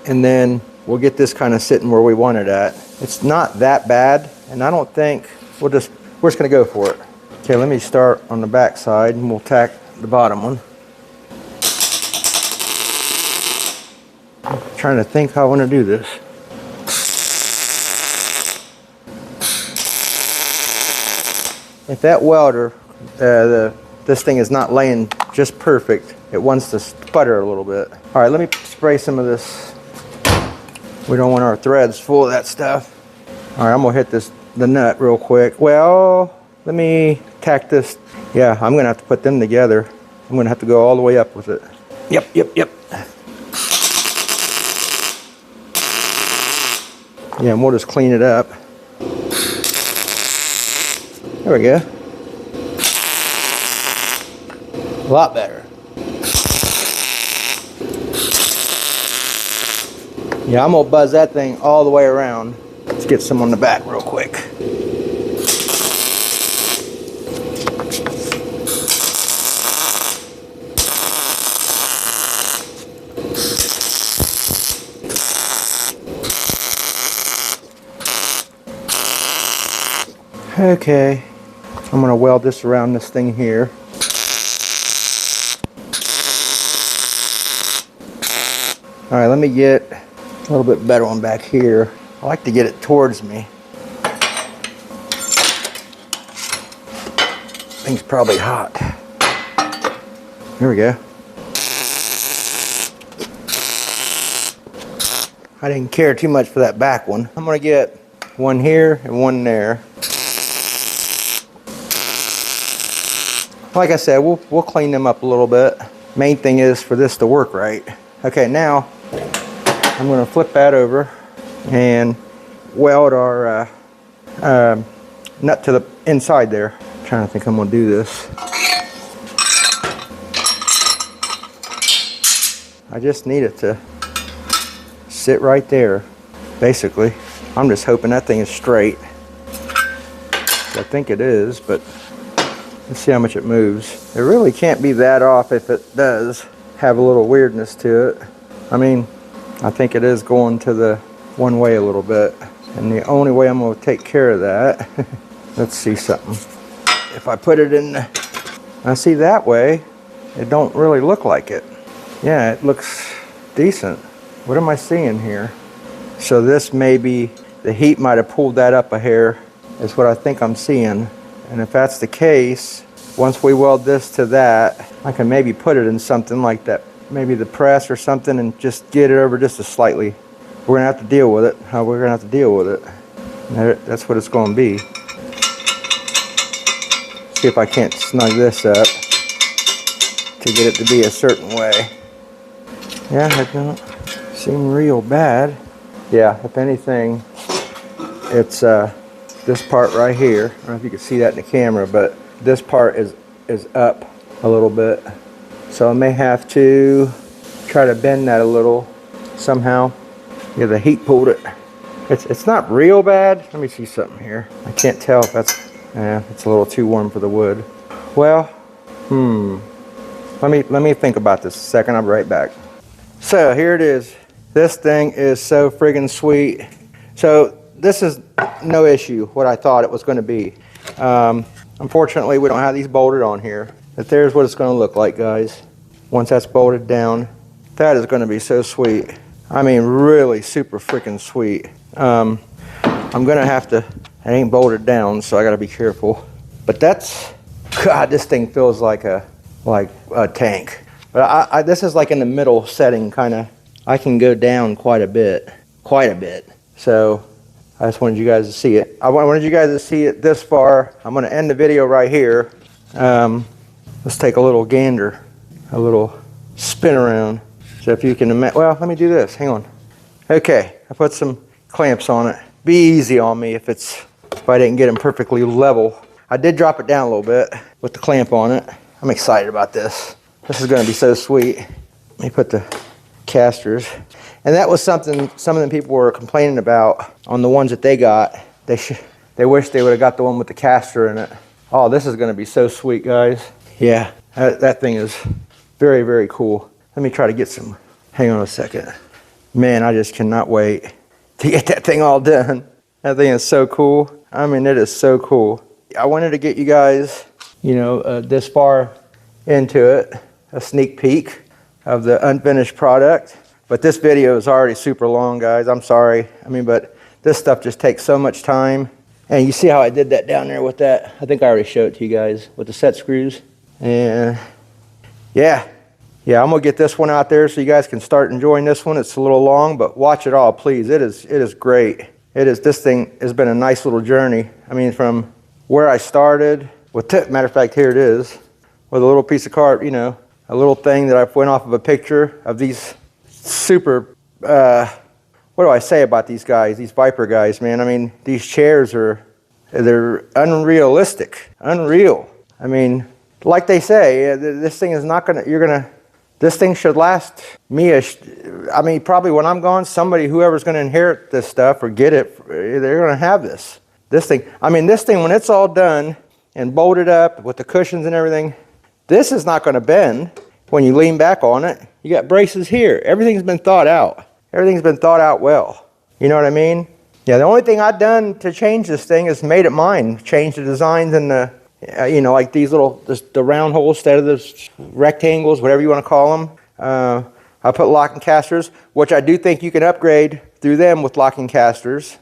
and then we'll get this kind of sitting where we want it at. It's not that bad, and I don't think we're just going to go for it. Okay, let me start on the back side, and we'll tack the bottom one. I'm trying to think how I want to do this. If that welder, this thing is not laying just perfect, it wants to sputter a little bit. All right, let me spray some of this. We don't want our threads full of that stuff. All right, I'm gonna hit the nut real quick. Well, let me tack this. Yeah, I'm gonna have to put them together. I'm gonna have to go all the way up with it. Yep. Yeah, and we'll just clean it up. There we go. A lot better. Yeah, I'm gonna buzz that thing all the way around. Let's get some on the back real quick. Okay, I'm gonna weld this around this thing here. All right, let me get a little bit better one back here. I like to get it towards me. Thing's probably hot. There we go. I didn't care too much for that back one. I'm gonna get one here and one there. Like I said, we'll clean them up a little bit. Main thing is for this to work right. Okay, now I'm going to flip that over and weld our nut to the inside there. I'm trying to think I'm going to do this. I just need it to sit right there, basically. I'm just hoping that thing is straight. I think it is, but let's see how much it moves. It really can't be that off if it does have a little weirdness to it. I mean, I think it is going to the one way a little bit. And the only way I'm going to take care of that, let's see something. If I put it in, I see that way, it don't really look like it. Yeah, it looks decent. What am I seeing here? So this maybe, the heat might have pulled that up a hair, is what I think I'm seeing. And if that's the case, once we weld this to that, I can maybe put it in something like that, maybe the press or something, and just get it over just a slightly. We're gonna have to deal with it, how we're gonna have to deal with it. That's what it's gonna be. See if I can't snug this up to get it to be a certain way. Yeah, it don't seem real bad. Yeah, if anything, it's this part right here. I don't know if you can see that in the camera, but this part is up a little bit. So I may have to try to bend that a little somehow. Yeah, the heat pulled it. It's not real bad. Let me see something here. I can't tell if that's, it's a little too warm for the wood. Well, let me think about this a second. I'll be right back. So here it is. This thing is so friggin' sweet. So this is no issue what I thought it was going to be. Unfortunately, we don't have these bolted on here. But there's what it's going to look like, guys. Once that's bolted down, that is going to be so sweet. I mean, really super freaking sweet. I'm going to have to, it ain't bolted down, so I got to be careful. But that's, God, this thing feels like a tank. But this is like in the middle setting, kind of. I can go down quite a bit. So I just wanted you guys to see it. I wanted you guys to see it this far. I'm going to end the video right here. Let's take a little gander, a little spin around. So if you can imagine, well, let me do this. Hang on. Okay, I put some clamps on it. Be easy on me if I didn't get them perfectly level. I did drop it down a little bit with the clamp on it. I'm excited about this. This is going to be so sweet. Let me put the casters. And that was something some of the people were complaining about on the ones that they got. They wish they would have got the one with the caster in it. Oh, this is going to be so sweet, guys. Yeah, that thing is very, very cool. Let me try to get some. Hang on a second. Man, I just cannot wait to get that thing all done. That thing is so cool. I mean, it is so cool. I wanted to get you guys, this far into it, a sneak peek of the unfinished product. But this video is already super long, guys. I'm sorry. I mean, but this stuff just takes so much time. And you see how I did that down there with that? I think I already showed it to you guys with the set screws. And yeah, I'm gonna get this one out there so you guys can start enjoying this one. It's a little long, but watch it all, please. It is great. This thing has been a nice little journey. I mean, from where I started with, matter of fact, here it is, with a little piece of card, a little thing that I went off of a picture of these super, what do I say about these guys, these Vyper guys, man? I mean, these chairs they're unrealistic, unreal. I mean, like they say, this thing is not gonna, this thing should last me, I mean, probably when I'm gone, whoever's gonna inherit this stuff or get it, they're gonna have this. This thing, when it's all done and bolted up with the cushions and everything, this is not gonna bend when you lean back on it. You got braces here. Everything's been thought out. Everything's been thought out well. You know what I mean? Yeah, the only thing I've done to change this thing is made it mine. Change the designs and the, like these little, the round holes instead of the rectangles, whatever you want to call them. I put locking casters, which I do think you can upgrade through them with locking casters.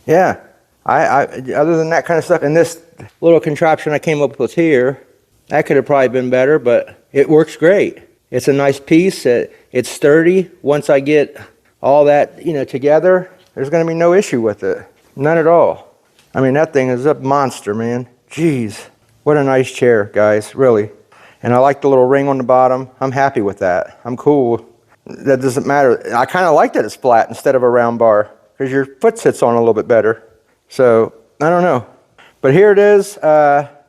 Yeah, I other than that kind of stuff, and this little contraption I came up with here, that could have probably been better, but it works great. It's a nice piece. It's sturdy. Once I get all that, together, there's going to be no issue with it. None at all. I mean, that thing is a monster, man. Jeez. What a nice chair, guys, really. And I like the little ring on the bottom. I'm happy with that. I'm cool. That doesn't matter. I kind of like that it's flat instead of a round bar because your foot sits on a little bit better. So, I don't know. But here it is.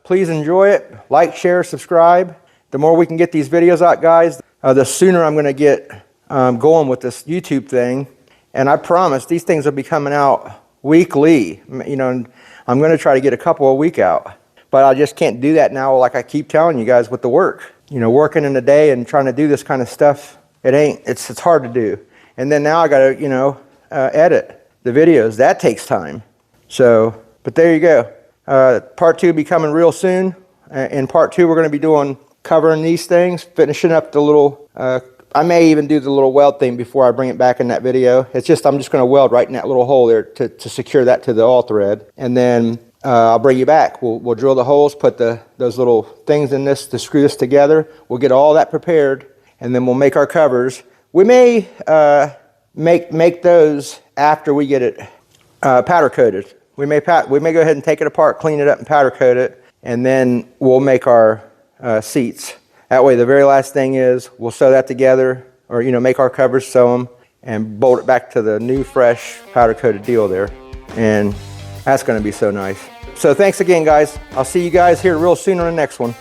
Please enjoy it. Like, share, subscribe. The more we can get these videos out, guys, the sooner I'm going to get going with this YouTube thing. And I promise these things will be coming out weekly. And I'm going to try to get a couple a week out. But I just can't do that now, like I keep telling you guys, with the work. You know, working in the day and trying to do this kind of stuff, it's hard to do. And then now I got to, you know, edit the videos. That takes time. So, but there you go. Part 2 will be coming real soon. In part 2, we're going to be covering these things, finishing up the little, I may even do the little weld thing before I bring it back in that video. It's just, I'm just going to weld right in that little hole there to secure that to the all thread. And then I'll bring you back. We'll drill the holes, put those little things in this to screw this together. We'll get all that prepared, and then we'll make our covers. We may make those after we get it powder coated. We may go ahead and take it apart, clean it up, and powder coat it, and then we'll make our seats. That way, the very last thing is we'll sew that together, or you know, make our covers, sew them, and bolt it back to the new, fresh powder coated deal there. And that's going to be so nice. So thanks again, guys. I'll see you guys here real soon on the next one.